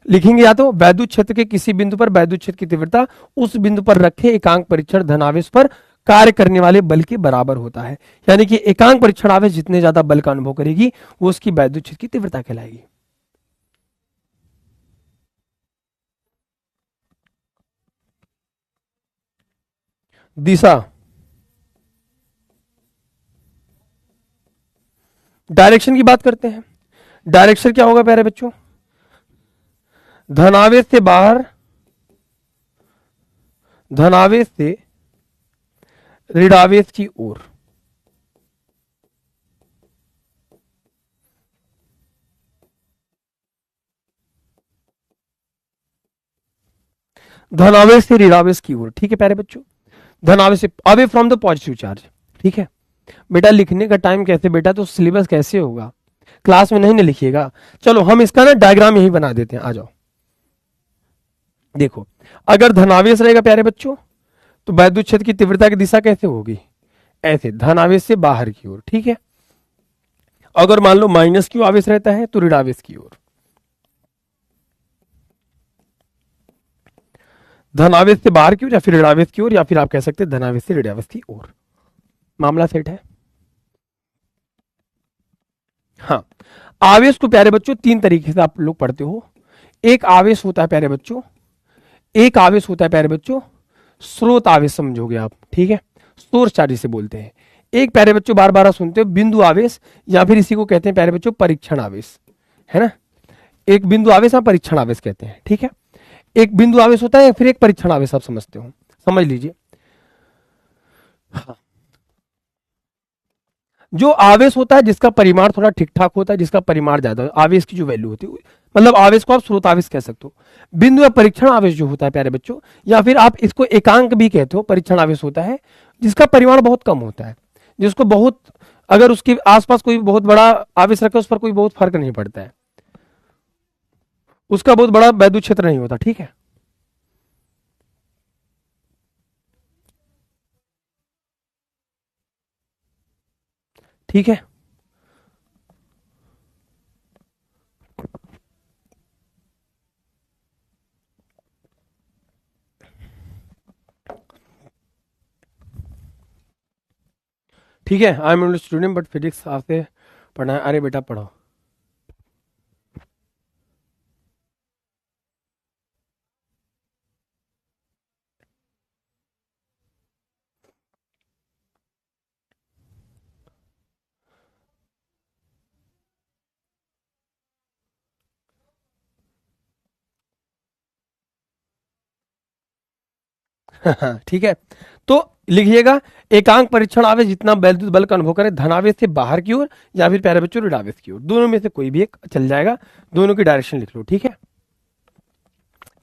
लिखेंगे या तो वैद्युत क्षेत्र के किसी बिंदु पर वैद्युत क्षेत्र की तीव्रता उस बिंदु पर रखे एकांक परीक्षण धनावेश पर कार्य करने वाले बल के बराबर होता है, यानी कि एकांक परीक्षण आवेश जितने ज्यादा बल का अनुभव करेगी वो उसकी वैद्युत क्षेत्र की तीव्रता कहलाएगी। दिशा, डायरेक्शन की बात करते हैं, डायरेक्शन क्या होगा प्यारे बच्चों, धनावेश से बाहर, धनावेश से ऋणावेश की ओर, धनावेश से ऋणावेश की ओर। ठीक है प्यारे बच्चों, धनावेश से away from the positive charge. ठीक है बेटा, लिखने का टाइम कैसे बेटा, तो सिलेबस कैसे होगा, क्लास में नहीं ना लिखिएगा, चलो हम इसका ना डायग्राम यही बना देते हैं, आ जाओ। देखो, अगर धनावेश रहेगा प्यारे बच्चों तो वैद्युत क्षेत्र की तीव्रता की दिशा कैसे होगी, ऐसे धनावेश से बाहर की ओर। ठीक है, अगर मान लो -q आवेश रहता है तो ऋणावेश की ओर, धनावेश से बाहर की ओर या फिर ऋणावेश की ओर, या फिर आप कह सकते हैं धनावेश से ऋणावेश की ओर। मामला सेट है। हाँ, आवेश को प्यारे बच्चों तीन तरीके से आप लोग पढ़ते हो, एक आवेश होता है प्यारे बच्चों एक आवेश होता है प्यारे बच्चों स्रोत आवेश, समझोगे आप, ठीक है, सोर्स चार्ज इसे बोलते हैं। एक प्यारे बच्चों बार बार सुनते हो बिंदु आवेश, या फिर इसी को कहते हैं प्यारे बच्चों परीक्षण आवेश, है ना। एक बिंदु आवेश आप परीक्षण आवेश कहते हैं, ठीक है। एक बिंदु आवेश होता है फिर एक परीक्षण आवेश, आप समझते हो, समझ लीजिए। हाँ। जो आवेश होता है जिसका परिमाण थोड़ा ठीक ठाक होता है, जिसका परिमाण ज्यादा, आवेश की जो वैल्यू होती है, मतलब आवेश को आप स्रोत आवेश कह सकते हो। बिंदु या परीक्षण आवेश जो होता है प्यारे बच्चों, या फिर आप इसको एकांक भी कहते हो, परीक्षण आवेश होता है जिसका परिमाण बहुत कम होता है, जिसको बहुत, अगर उसके आसपास कोई बहुत बड़ा आवेश रखे उस पर कोई बहुत फर्क नहीं पड़ता है, उसका बहुत बड़ा वैद्युत क्षेत्र नहीं होता, ठीक है। ठीक है, ठीक है। I am student but physics आपसे पढ़ना है। अरे बेटा पढ़ो। ठीक है, तो लिखिएगा एकांक परीक्षण आवेश जितना वैद्युत बल का अनुभव करे धनावेश से बाहर की ओर या फिर प्यारे बच्चों ऋणावेश की ओर, दोनों में से कोई भी एक चल जाएगा, दोनों की डायरेक्शन लिख लो, ठीक है।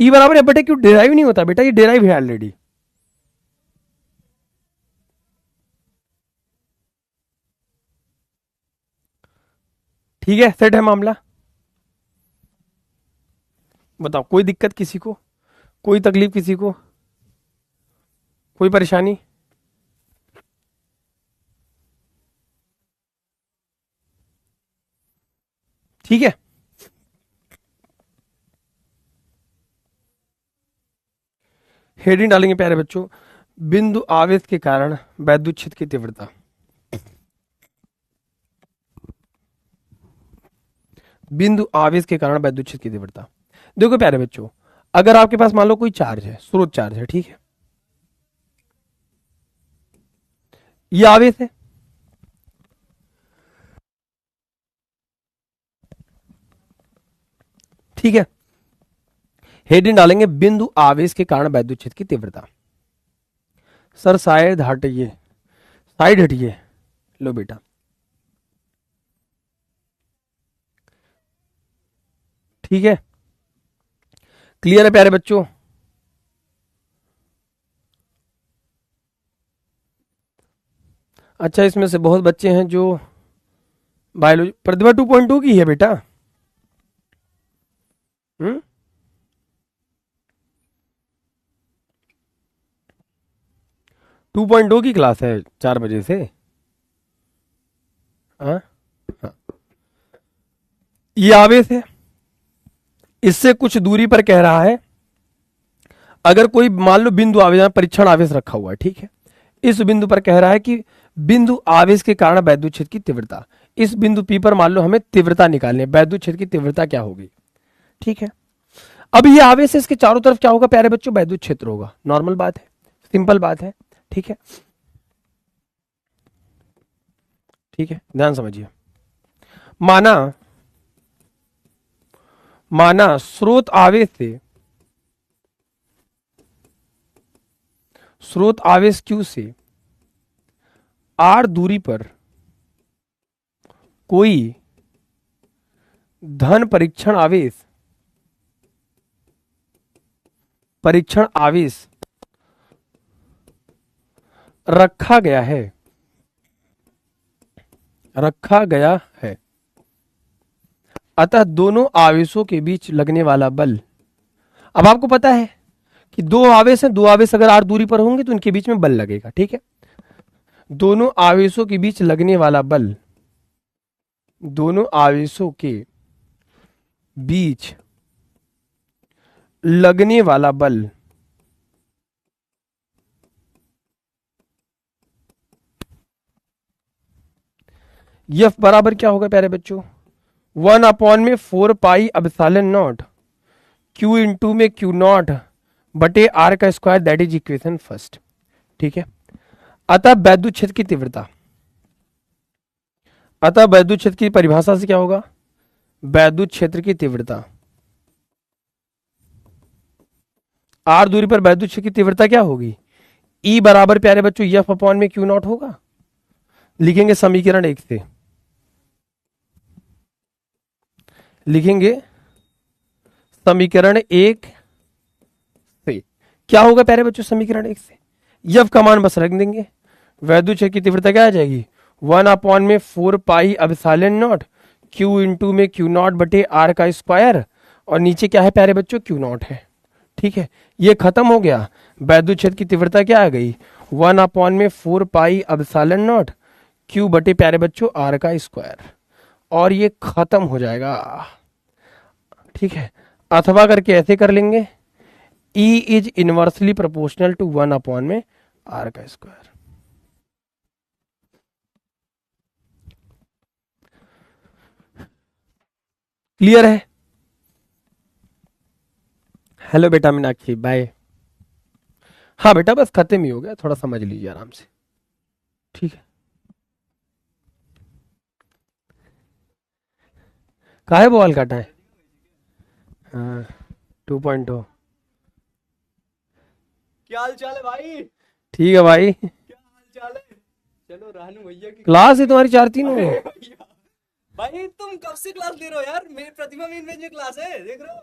ई बराबर एफ बटे क्यू डेराइव नहीं होता बेटा, ये डेराइव है ऑलरेडी। ठीक है, सेट है मामला। बताओ कोई दिक्कत किसी को, कोई तकलीफ किसी को, कोई परेशानी? ठीक है, हेडिंग डालेंगे प्यारे बच्चों, बिंदु आवेश के कारण वैद्युत क्षेत्र की तीव्रता। बिंदु आवेश के कारण वैद्युत क्षेत्र की तीव्रता। देखो प्यारे बच्चों, अगर आपके पास मान लो कोई चार्ज है, स्रोत चार्ज है, ठीक है, ये आवेश है, ठीक है। हेडिंग डालेंगे बिंदु आवेश के कारण वैद्युत क्षेत्र की तीव्रता। सर शायद हटिए, साइड हटिए, लो बेटा, ठीक है, क्लियर है प्यारे बच्चों? अच्छा, इसमें से बहुत बच्चे हैं जो बायोलॉजी, प्रतिभा 2.2 की है बेटा। 2.2 की क्लास है 4 बजे से। हाँ, हाँ। ये आवेश है, इससे कुछ दूरी पर कह रहा है, अगर कोई मान लो बिंदु आवेश, परीक्षण आवेश रखा हुआ है, ठीक है, इस बिंदु पर कह रहा है कि बिंदु आवेश के कारण वैद्युत क्षेत्र की तीव्रता, इस बिंदु पी पर मान लो हमें तीव्रता निकालनी है, वैद्युत क्षेत्र की तीव्रता क्या होगी, ठीक है। अब ये आवेश है, इसके चारों तरफ क्या होगा प्यारे बच्चों, वैद्युत क्षेत्र होगा, नॉर्मल बात है, सिंपल बात है, ठीक है, ठीक है, ध्यान समझिए। माना माना स्रोत आवेश से, स्रोत आवेश Q से R दूरी पर कोई धन परीक्षण आवेश रखा गया है, अतः दोनों आवेशों के बीच लगने वाला बल, अब आपको पता है कि दो आवेश हैं, दो आवेश अगर R दूरी पर होंगे तो इनके बीच में बल लगेगा, ठीक है। दोनों आवेशों के बीच लगने वाला बल, दोनों आवेशों के बीच लगने वाला बल F बराबर क्या होगा प्यारे बच्चों, 1/4 में 4 पाई एप्सिलॉन नॉट Q इंटू में Q नॉट बटे आर का square, that is equation first. ठीक है, अतः वैद्युत क्षेत्र की तीव्रता, अतः वैद्युत क्षेत्र की परिभाषा से क्या होगा, वैद्युत क्षेत्र की तीव्रता, आर दूरी पर वैद्युत क्षेत्र की तीव्रता क्या होगी, ई बराबर प्यारे बच्चों एफ अपॉन में क्यू नॉट होगा। लिखेंगे समीकरण 1 से, लिखेंगे समीकरण 1 से क्या होगा प्यारे बच्चों, समीकरण 1 से एफ का मान बस रख देंगे, वैद्युत क्षेत्र की तीव्रता क्या आ जाएगी, 1 अपॉन में 4 पाई एप्सिलॉन नॉट क्यू इंटू में क्यू नॉट बटे आर का स्क्वायर, और नीचे क्या है प्यारे बच्चों, क्यू नॉट है। ठीक है, ये खत्म हो गया, वैद्युत क्षेत्र की तीव्रता क्या आ गई, 1 अपॉन में 4 पाई एप्सिलॉन नॉट क्यू बटे प्यारे बच्चों आर का स्क्वायर, और ये खत्म हो जाएगा। ठीक है, अथवा करके ऐसे कर लेंगे, E is inversely proportional to 1 upon में आर का स्क्वायर। क्लियर है? हेलो बेटा मीनाक्षी, बाय। हाँ बेटा बस खत्म ही हो गया, थोड़ा समझ लीजिए आराम से। ठीक है, काहे बॉल काटा है? हाँ 2.0।
क्या हाल चाल है भाई?
ठीक है भाई,
क्या हाल चाल है? चलो रानू भैया की
क्लास है तुम्हारी 4-3 हो गए।
भाई तुम कब से क्लास ले रहे हो यार? मेरी प्रतिभा मेन बेंच में क्लास है, देख रहे हो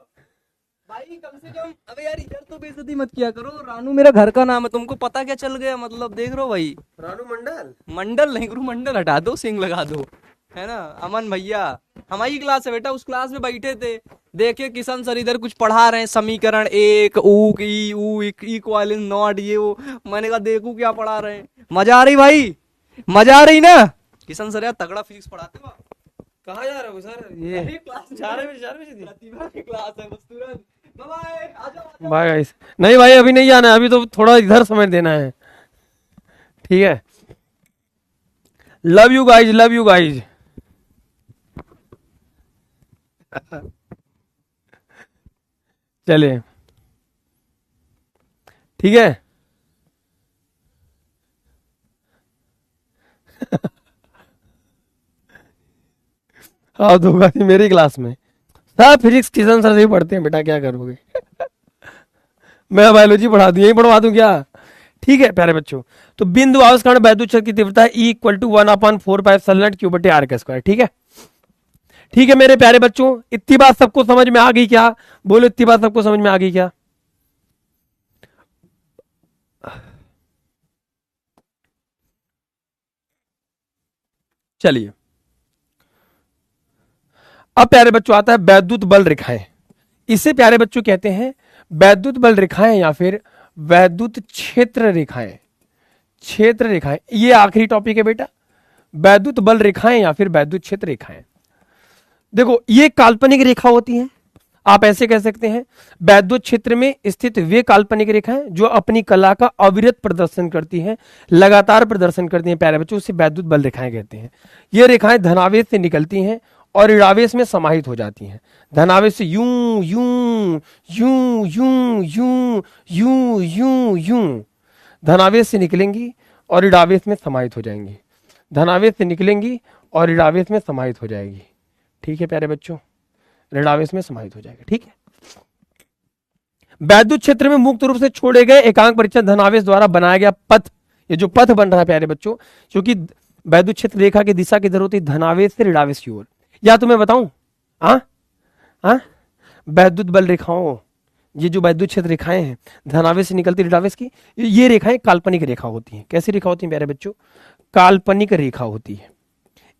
भाई? कम से कम अबे यार इधर तो बेइज्जती मत किया करो। रानू मेरा घर का नाम है, तुमको पता क्या चल गया? मतलब देख रहे हो भाई,
रानू मंडल,
मंडल नहीं गुरु मंडल हटा दो, सिंह लगा दो, है ना? अमन भैया हमारी क्लास है बेटा, उस क्लास में बैठे थे, देखिए किशन सर इधर कुछ पढ़ा रहे हैं, समीकरण 1 ऊ इक्वल नॉट ये वो। मैंने कहा देखू क्या पढ़ा रहे हैं। मजा आ रही भाई? मजा आ रही ना? किशन सर यार तगड़ा फिजिक्स पढ़ाते हो।
कहाँ जा रहे हो सर? ये
क्लास 4 बजे थी, प्रतिभा की क्लास है, बस तुरंत बाय आ जाओ।
भाई गाइस, नहीं भाई अभी नहीं जाना है, अभी तो थोड़ा इधर समय देना है। ठीक है, love you guys, love you guys. चलिए ठीक है। हाँ धोखा थी मेरी क्लास में, सब फिजिक्स किशन सर से ही पढ़ते हैं बेटा, क्या करोगे? मैं बायोलॉजी पढ़ा दूं, यही पढ़वा दूं क्या? ठीक है प्यारे बच्चों, तो बिंदु आवेश वैद्युत क्षेत्र की तीव्रता है E इक्वल टू 1/4 क्यू बटे आर का स्क्वायर। ठीक है, ठीक है मेरे प्यारे बच्चों, इतनी बात सबको समझ में आ गई क्या? बोलो इतनी बात सबको समझ में आ गई क्या? चलिए अब प्यारे बच्चों आता है वैद्युत बल रेखाएं। इसे प्यारे बच्चों कहते हैं वैद्युत बल रेखाएं या फिर वैद्युत क्षेत्र रेखाएं। क्षेत्र रेखाएं ये आखिरी टॉपिक है बेटा, वैद्युत बल रेखाएं या फिर वैद्युत क्षेत्र रेखाएं। देखो ये काल्पनिक रेखा होती हैं, आप ऐसे कह सकते हैं वैद्युत क्षेत्र में स्थित वे काल्पनिक रेखाएं जो अपनी कला का अविरत प्रदर्शन करती हैं, लगातार प्रदर्शन करती हैं प्यारे बच्चों, उसे वैद्युत बल रेखाएं कहते हैं। ये रेखाएं धनावेश से निकलती हैं और ऋणावेश में समाहित हो जाती हैं। धनावेश से यूं यूं यूं यूं यूं यूं यूं यूं धनावेश से निकलेंगी और ऋणावेश में समाहित हो जाएंगी। धनावेश से निकलेंगी और ऋणावेश में समाहित हो जाएगी। ठीक है प्यारे बच्चों, ऋणावेश में समाहित हो जाएगा। ठीक है, वैद्युत क्षेत्र में मुक्त रूप से छोड़े गए एकांक परिचय धनावेश द्वारा बनाया गया पथ, ये जो पथ बन रहा है प्यारे बच्चों, क्योंकि वैद्युत क्षेत्र रेखा की दिशा किधर होती है? धनावेश से ऋणावेश की ओर। या तुम्हें बताऊं, वैद्युत बल रेखाओं, ये जो वैद्युत क्षेत्र रेखाएं हैं धनावेश से निकलती ऋणावेश की, ये रेखाएं काल्पनिक रेखा होती हैं। कैसी रेखा होती है प्यारे बच्चों? काल्पनिक रेखा होती है।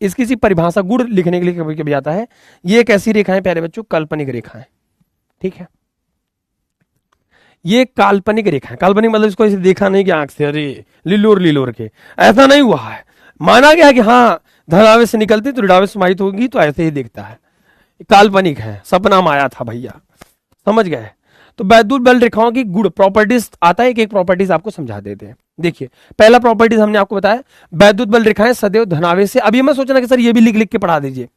इसकी सी परिभाषा गुण लिखने के लिए कभी कभी आता है। ये कैसी रेखाएं प्यारे बच्चों? काल्पनिक रेखाएं। ठीक है, ये काल्पनिक रेखा है। काल्पनिक मतलब इसको ऐसे देखा नहीं कि आंख से अरे लिलोर लिलोर के, ऐसा नहीं हुआ है। माना गया कि हाँ धनावेश से निकलती तो ऋणावेश समाहित होगी, तो ऐसे ही दिखता है, काल्पनिक है, सपना में आया था भैया, समझ गए? तो वैद्युत बल रेखाओं की गुण प्रॉपर्टीज आता है, एक प्रॉपर्टीज आपको समझा देते हैं। देखिए पहला प्रॉपर्टीज हमने आपको बताया, वैद्युत बल रेखाएं सदैव धनावेश से। अभी मैं सोचना कि सर ये भी लिख लिख के पढ़ा दीजिए,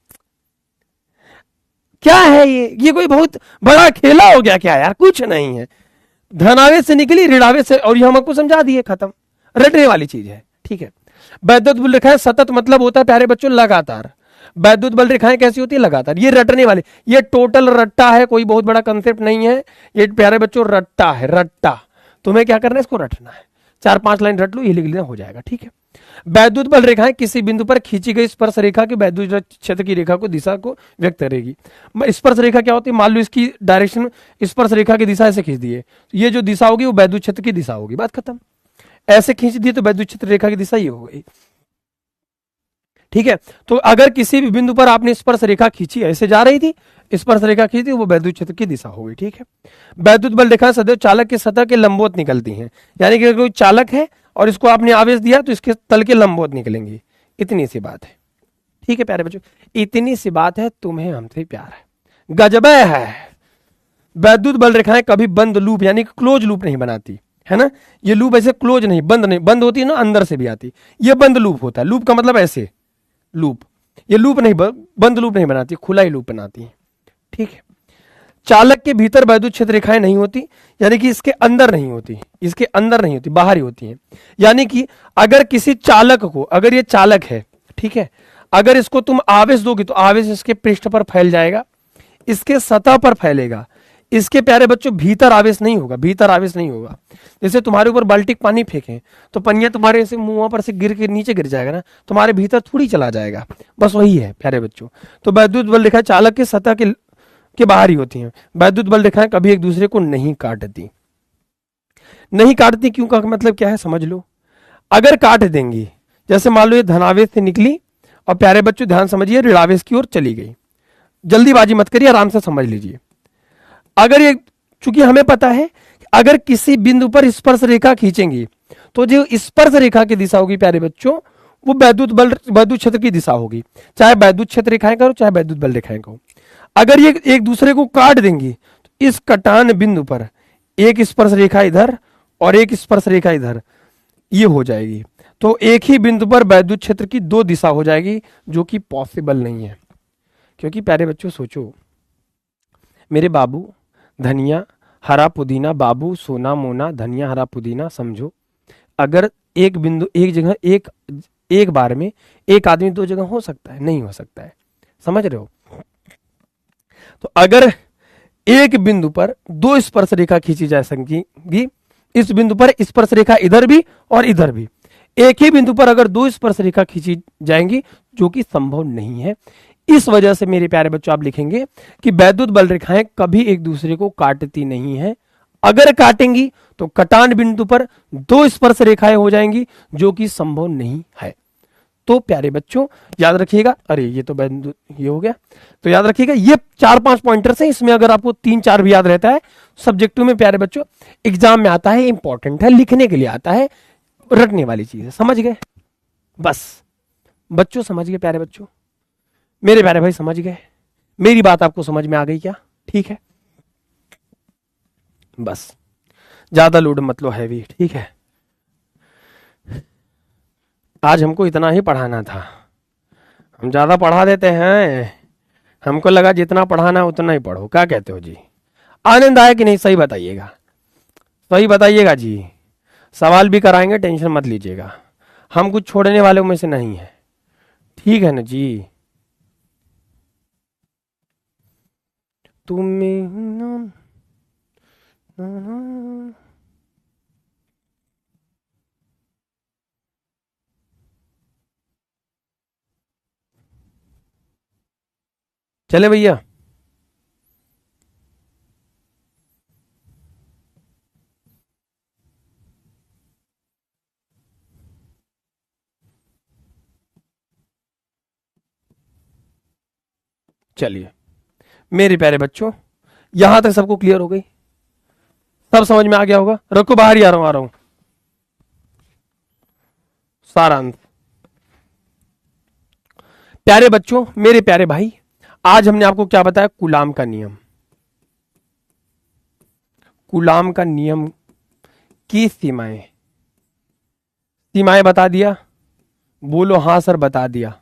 क्या है ये कोई बहुत बड़ा खेला हो गया क्या यार? कुछ नहीं है, धनावेश से निकली ऋणावेश से, और ये हम आपको समझा दिए, खत्म, रटने वाली चीज है, ठीक है। वैद्युत बल रेखाएं सतत मतलब होता है प्यारे बच्चों लगातार। वैद्युत बल रेखाएं कैसी होती है? लगातार। ये रटने वाली, ये टोटल रट्टा है, कोई बहुत बड़ा कंसेप्ट नहीं है ये प्यारे बच्चों, रट्टा है, रट्टा। तुम्हें क्या करना है? इसको रटना है, 4-5 लाइन रट लो, ये लिख लेना, हो जाएगा, ठीक है। वैद्युत बल रेखाएं किसी बिंदु पर खींची गई स्पर्श रेखा की वैद्युत क्षेत्र की रेखा को दिशा को व्यक्त करेगी। स्पर्श रेखा क्या होती है? मान लो इसकी डायरेक्शन, स्पर्श रेखा की दिशा ऐसे खींच दिए, ये जो दिशा होगी वो वैद्युत क्षेत्र की दिशा होगी, बात खत्म। ऐसे खींच दिए तो वैद्युत क्षेत्र रेखा की दिशा ये हो गई, ठीक है। तो अगर किसी भी बिंदु पर आपने स्पर्श रेखा खींची, ऐसे जा रही थी, स्पर्श रेखा खींची, वो वैद्युत क्षेत्र की दिशा हो गई, ठीक है। वैद्युत बल रेखा सदैव चालक के सतह के लंबवत निकलती हैं, यानी कि अगर कोई चालक है और इसको आपने आवेश दिया तो इसके तल के लंबवत निकलेंगी, इतनी सी बात है, ठीक है प्यारे बच्चों, इतनी सी बात है। तुम्हें हमसे प्यार है, गजबे है। वैद्युत बल रेखाएं कभी बंद लूप यानी कि क्लोज लूप नहीं बनाती, है ना। ये लूप ऐसे क्लोज नहीं, बंद नहीं, बंद होती है ना अंदर से भी आती, ये बंद लूप होता है। लूप का मतलब ऐसे लूप, ये लूप नहीं, बंद लूप नहीं बनाती, खुला ही लूप बनाती है, ठीक है। चालक के भीतर वैद्युत क्षेत्र रेखाएं नहीं होती, यानी कि इसके अंदर नहीं होती, इसके अंदर नहीं होती, बाहर ही होती हैं। यानी कि अगर किसी चालक को, अगर ये चालक है, ठीक है, अगर इसको तुम आवेश दोगे तो आवेश इसके पृष्ठ पर फैल जाएगा, इसके सतह पर फैलेगा, इसके प्यारे बच्चों भीतर आवेश नहीं होगा, भीतर आवेश नहीं होगा। जैसे तुम्हारे ऊपर बाल्टी पानी फेंके तो पनिया तुम्हारे से मुंह पर से गिर के नीचे गिर जाएगा ना, तुम्हारे भीतर थोड़ी चला जाएगा, बस वही है प्यारे बच्चों। तो वैद्युत बल रेखा चालक के सतह के बाहर ही होती हैं। वैद्युत बल रेखाएं कभी एक दूसरे को नहीं काटती, नहीं काटती, क्यों का मतलब क्या है समझ लो। अगर काट देंगी, जैसे मान लो ये धनावेश से निकली और प्यारे बच्चों ध्यान समझिए ऋणावेश की ओर चली गई, जल्दीबाजी मत करिए, आराम से समझ लीजिए। अगर ये, चूंकि हमें पता है अगर किसी बिंदु पर स्पर्श रेखा खींचेंगी तो जो स्पर्श रेखा की दिशा होगी प्यारे बच्चों, वो वैद्युत क्षेत्र की दिशा होगी, चाहे वैद्युत क्षेत्र रेखाएं करो चाहे वैद्युत बल रेखाएं करो। अगर ये एक दूसरे को काट देंगी तो इस कटान बिंदु पर एक स्पर्श रेखा इधर और एक स्पर्श रेखा इधर, ये हो जाएगी, तो एक ही बिंदु पर वैद्युत क्षेत्र की 2 दिशा हो जाएगी, जो कि पॉसिबल नहीं है। क्योंकि प्यारे बच्चों सोचो, मेरे बाबू धनिया हरा पुदीना, बाबू सोना मोना, धनिया हरा पुदीना, समझो अगर एक बिंदु, एक जगह, एक बार में एक आदमी 2 जगह हो सकता है? नहीं हो सकता है, समझ रहे हो। तो अगर एक बिंदु पर 2 स्पर्श रेखा खींची जा सकेगी, इस बिंदु पर स्पर्श रेखा इधर भी और इधर भी, एक ही बिंदु पर अगर 2 स्पर्श रेखा खींची जाएंगी, जो कि संभव नहीं है। इस वजह से मेरे प्यारे बच्चों आप लिखेंगे कि वैद्युत बल रेखाएं कभी एक दूसरे को काटती नहीं है। अगर काटेंगी तो कटान बिंदु पर 2 स्पर्श रेखाएं हो जाएंगी, जो कि संभव नहीं है। तो प्यारे बच्चों याद रखिएगा, अरे ये तो ये हो गया, तो याद रखिएगा ये 4-5 पॉइंटर्स हैं, इसमें अगर आपको 3-4 भी याद रहता है, सब्जेक्टिव में प्यारे बच्चों एग्जाम में आता है, इंपॉर्टेंट है, लिखने के लिए आता है, रटने वाली चीज है, समझ गए? बस बच्चों समझ गए प्यारे बच्चों, मेरे प्यारे भाई समझ गए, मेरी बात आपको समझ में आ गई क्या? ठीक है, बस ज्यादा लोड मत लो हैवी, ठीक है। आज हमको इतना ही पढ़ाना था, हम ज्यादा पढ़ा देते हैं, हमको लगा जितना पढ़ाना है उतना ही पढ़ो, क्या कहते हो जी? आनंद आया कि नहीं? सही बताइएगा, सही बताइएगा जी, सवाल भी कराएंगे, टेंशन मत लीजिएगा, हम कुछ छोड़ने वालों में से नहीं है, ठीक है ना जी। तुम्हें चले भैया, चलिए मेरे प्यारे बच्चों, यहां तक सबको क्लियर हो गई, सब समझ में आ गया होगा। रखो बाहर ही आ रहा हूं सारांश। प्यारे बच्चों, मेरे प्यारे भाई, आज हमने आपको क्या बताया? कूलाम का नियम, कूलाम का नियम की सीमाएं, सीमाएं बता दिया, बोलो हाँ सर बता दिया,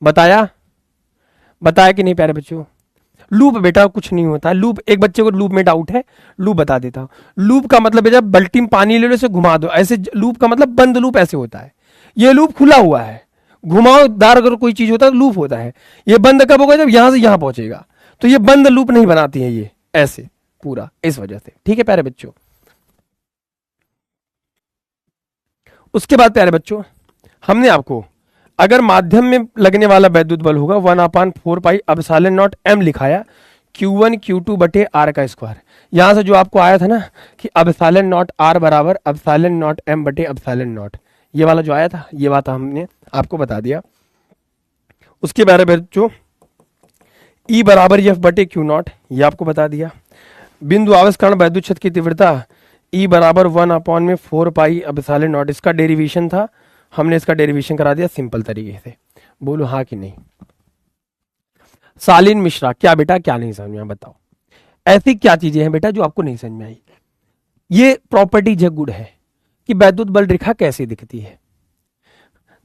बताया, बताया कि नहीं प्यारे बच्चों? लूप बेटा कुछ नहीं होता है। लूप, एक बच्चे को लूप में डाउट है, लूप बता देता हूं। लूप का मतलब है जब बाल्टी में पानी ले लो इसे घुमा दो, ऐसे लूप का मतलब बंद लूप ऐसे होता है। ये लूप खुला हुआ है, घुमावदार अगर कोई चीज होता है तो लूप होता है। ये बंद कब होगा? जब यहां से यहां पहुंचेगा। तो ये बंद लूप नहीं बनाती है ये ऐसे पूरा, इस वजह से। ठीक है प्यारे बच्चों। उसके बाद प्यारे बच्चों हमने आपको अगर माध्यम में लगने वाला वैद्युत बल होगा 1/4 पाई एप्सिलॉन नॉट एम लिखाया, Q1 Q2 बटे आर का स्क्वायर। यहां से जो आपको आया था ना कि एप्सिलॉन नॉट आर बराबर एप्सिलॉन नॉट एम बटे एप्सिलॉन नॉट, ये वाला जो आया था, ये बात हमने आपको बता दिया। उसके बारे में बच्चों E बराबर एफ बटे क्यू नॉट, ये आपको बता दिया। बिंदु आवेश कारण वैद्युत क्षेत्र की तीव्रता E बराबर 1/4 पाई एप्सिलॉन नॉट, इसका डेरिवेशन था, हमने इसका डेरिवेशन करा दिया सिंपल तरीके से। बोलो हाँ कि नहीं। सालिन मिश्रा, क्या बेटा क्या नहीं समझ में आया बताओ। ऐसी क्या चीजें हैं बेटा जो आपको नहीं समझ में आई? ये प्रॉपर्टी जग गुड है कि वैद्युत बल रेखा कैसे दिखती है।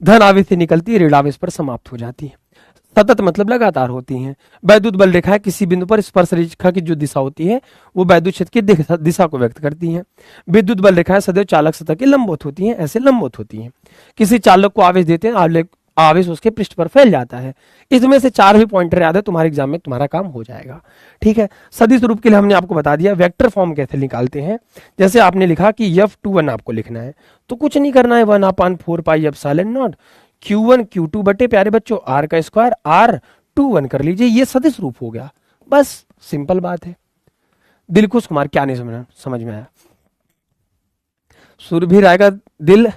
धन आवेश से निकलती है, ऋण आवेश पर समाप्त हो जाती है। सतत मतलब लगातार होती हैं। वैद्युत बल रेखा किसी बिंदु पर स्पर्श रेखा की जो दिशा होती है वो वैद्युत क्षेत्र की दिशा को व्यक्त करती हैं। विद्युत बल रेखाएं सदैव चालक सतह के लंबवत होती हैं, ऐसे लंबवत होती हैं। किसी चालक को आवेश देते हैं, आवेश उसके पृष्ठ पर फैल जाता है। इसमें से 4 भी पॉइंटर याद है, तुम्हारे एग्जाम में तुम्हारा काम हो जाएगा। ठीक है। सदिश रूप के लिए हमने आपको बता दिया वेक्टर फॉर्म कैसे निकालते हैं। जैसे आपने लिखा कि F21 आपको लिखना है तो कुछ नहीं करना है, 1/4 pi epsilon naught Q1 Q2 बटे प्यारे बच्चों आर का स्क्वायर R21 कर लीजिए, ये सदिश रूप हो गया। बस सिंपल बात है। दिलखुश कुमार, क्या नहीं समझ में आया? सुरभि राय का दिल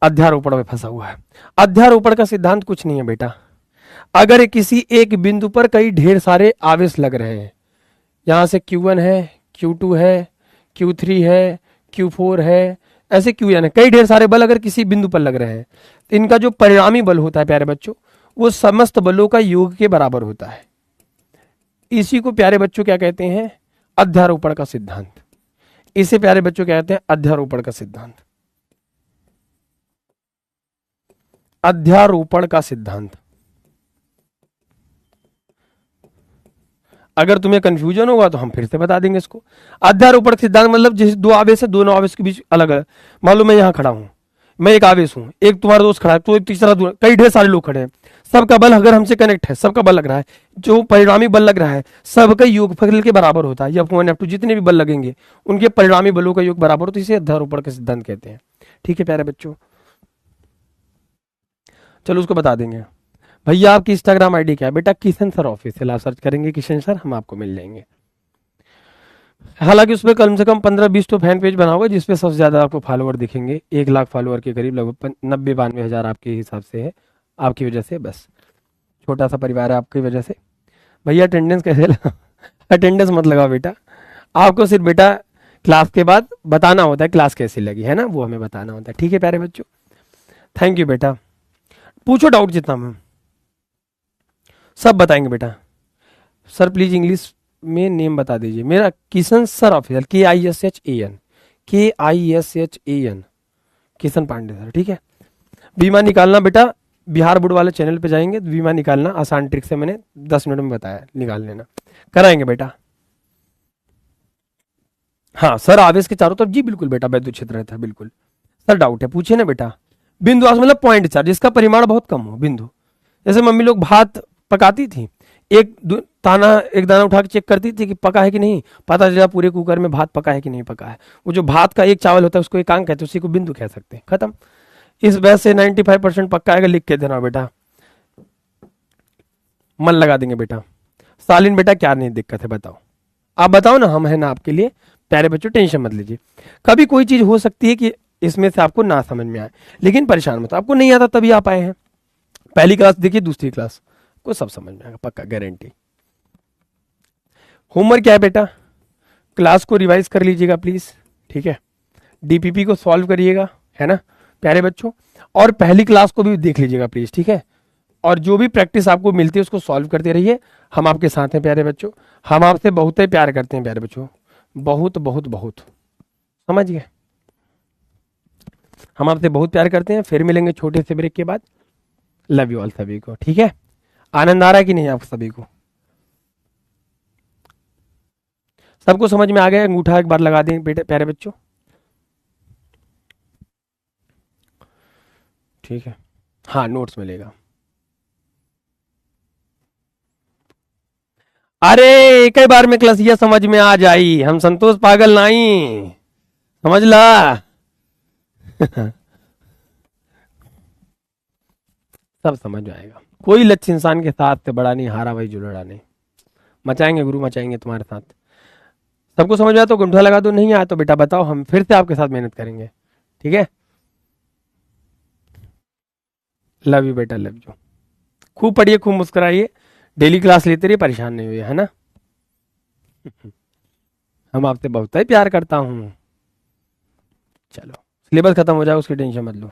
अध्यारोपण में फंसा हुआ है। अध्यारोपण का सिद्धांत कुछ नहीं है बेटा। अगर किसी एक बिंदु पर कई ढेर सारे आवेश लग रहे हैं, यहां से Q1 है, Q2 है, Q3 है, Q4 है, ऐसे Qn है, कई ढेर सारे बल अगर किसी बिंदु पर लग रहे हैं, इनका जो परिणामी बल होता है प्यारे बच्चों वो समस्त बलों का योग के बराबर होता है। इसी को प्यारे बच्चों क्या कहते हैं? अध्यारोपण का सिद्धांत। इसे प्यारे बच्चों क्या कहते हैं? अध्यारोपण का सिद्धांत। अध्यारोपण का सिद्धांत। अगर तुम्हें कंफ्यूजन होगा तो हम फिर से बता देंगे इसको। अध्यारोपण सिद्धांत मतलब जैसे दो आवेश है, दोनों आवेश के बीच अलग अलग, मान लो मैं यहां खड़ा हूं, मैं एक आवेश हूं, एक तुम्हारा दोस्त खड़ा है, तो एक तीसरा, कई ढेर सारे लोग खड़े हैं, सबका बल अगर हमसे कनेक्ट है, सबका बल लग रहा है, जो परिणामी बल लग रहा है सबका योगफल के बराबर होता है। F1 F2 जितने भी बल लगेंगे उनके परिणामी बलों का योग बराबर होता है, इसे अध्यारोपण का सिद्धांत कहते हैं। ठीक है प्यारे बच्चों, चलो उसको बता देंगे। भैया आपकी इंस्टाग्राम आईडी क्या है? बेटा किशन सर ऑफिशियल, आप सर्च करेंगे किशन सर, हम आपको मिल जाएंगे। हालांकि उसमें कम से कम 15-20 तो फैन पेज बना होगा जिसपे सबसे ज्यादा आपको फॉलोअर दिखेंगे, 1 लाख फॉलोअर के करीब, लगभग 90-92 हजार आपके हिसाब से है, आपकी वजह से। बस छोटा सा परिवार है आपकी वजह से। भैया अटेंडेंस कैसे लगा? अटेंडेंस मत लगाओ बेटा, आपको सिर्फ बेटा क्लास के बाद बताना होता है क्लास कैसी लगी है ना, वो हमें बताना होता है। ठीक है प्यारे बच्चों, थैंक यू बेटा। पूछो डाउट जितना, मैं सब बताएंगे बेटा। सर प्लीज इंग्लिश में नेम बता दीजिए। मेरा Kishan sir official, KISHAN, Kishan Pandey sir. ठीक है। बीमा निकालना बेटा, बिहार बोर्ड वाले चैनल पे जाएंगे तो बीमा निकालना आसान ट्रिक से मैंने 10 मिनट में बताया, निकाल लेना, कराएंगे बेटा। हाँ सर, आवेश के चारों तरफ, जी बिल्कुल बेटा, वैद्युत क्षेत्र रहता है, बिल्कुल। सर डाउट है पूछिए ना बेटा। बिंदु आवेश मतलब पॉइंट चार्ज जिसका परिमाण बहुत कम हो, बिंदु। जैसे मम्मी लोग भात पकाती थी, एक दाना उठा के चेक करती थी कि पका है कि नहीं, पता चला पूरे कुकर में भात पका है कि नहीं पका है। वो जो भात का एक चावल होता है उसको एक अंक कहते हैं, उसी को बिंदु कह सकते हैं, खत्म। इस वजह से 95% पक्का आएगा, लिख के देना बेटा, मन लगा देंगे बेटा। सालिन बेटा क्या नहीं दिक्कत है बताओ, आप बताओ ना, हम है ना आपके लिए। प्यारे बच्चों टेंशन मत लीजिए, कभी कोई चीज हो सकती है कि इसमें से आपको ना समझ में आए, लेकिन परेशान मत, आपको नहीं आता तभी आप आए हैं। पहली क्लास देखिए, दूसरी क्लास को सब समझ में आएगा पक्का, गारंटी। होमवर्क क्या है बेटा? क्लास को रिवाइज कर लीजिएगा प्लीज, ठीक है। डीपीपी को सॉल्व करिएगा, है ना प्यारे बच्चों, और पहली क्लास को भी देख लीजिएगा प्लीज, ठीक है। और जो भी प्रैक्टिस आपको मिलती है उसको सॉल्व करते रहिए, हम आपके साथ हैं प्यारे बच्चों। हम आपसे बहुत ही प्यार करते हैं प्यारे बच्चों, बहुत बहुत बहुत, समझ गए? हम आपसे बहुत प्यार करते हैं। फिर मिलेंगे छोटे से ब्रेक के बाद। लव यू ऑल सभी को, ठीक है। आनंद आ रहा है कि नहीं आप सभी को? सबको समझ में आ गया? अंगूठा एक बार लगा दें बेटे, प्यारे बच्चों। ठीक है, हाँ नोट्स मिलेगा। अरे कई बार में क्लासिया समझ में आ जाई, हम संतोष पागल नहीं, समझ ला। सब समझ में आएगा। कोई लक्ष्य इंसान के साथ से बड़ा नहीं, हारा भाई जुलड़ा नहीं। मचाएंगे गुरु, मचाएंगे तुम्हारे साथ। सबको समझ में आया तो गुंठा लगा दो, नहीं आया तो बेटा बताओ, हम फिर से आपके साथ मेहनत करेंगे। ठीक है, लव यू बेटा, लव यू। खूब पढ़िए, खूब मुस्कुराइए, डेली क्लास लेते रहिए, परेशान नहीं हुए, है ना। हम आपसे बहुत ही प्यार करता हूँ। चलो सिलेबस खत्म हो जाए उसकी टेंशन मत लो।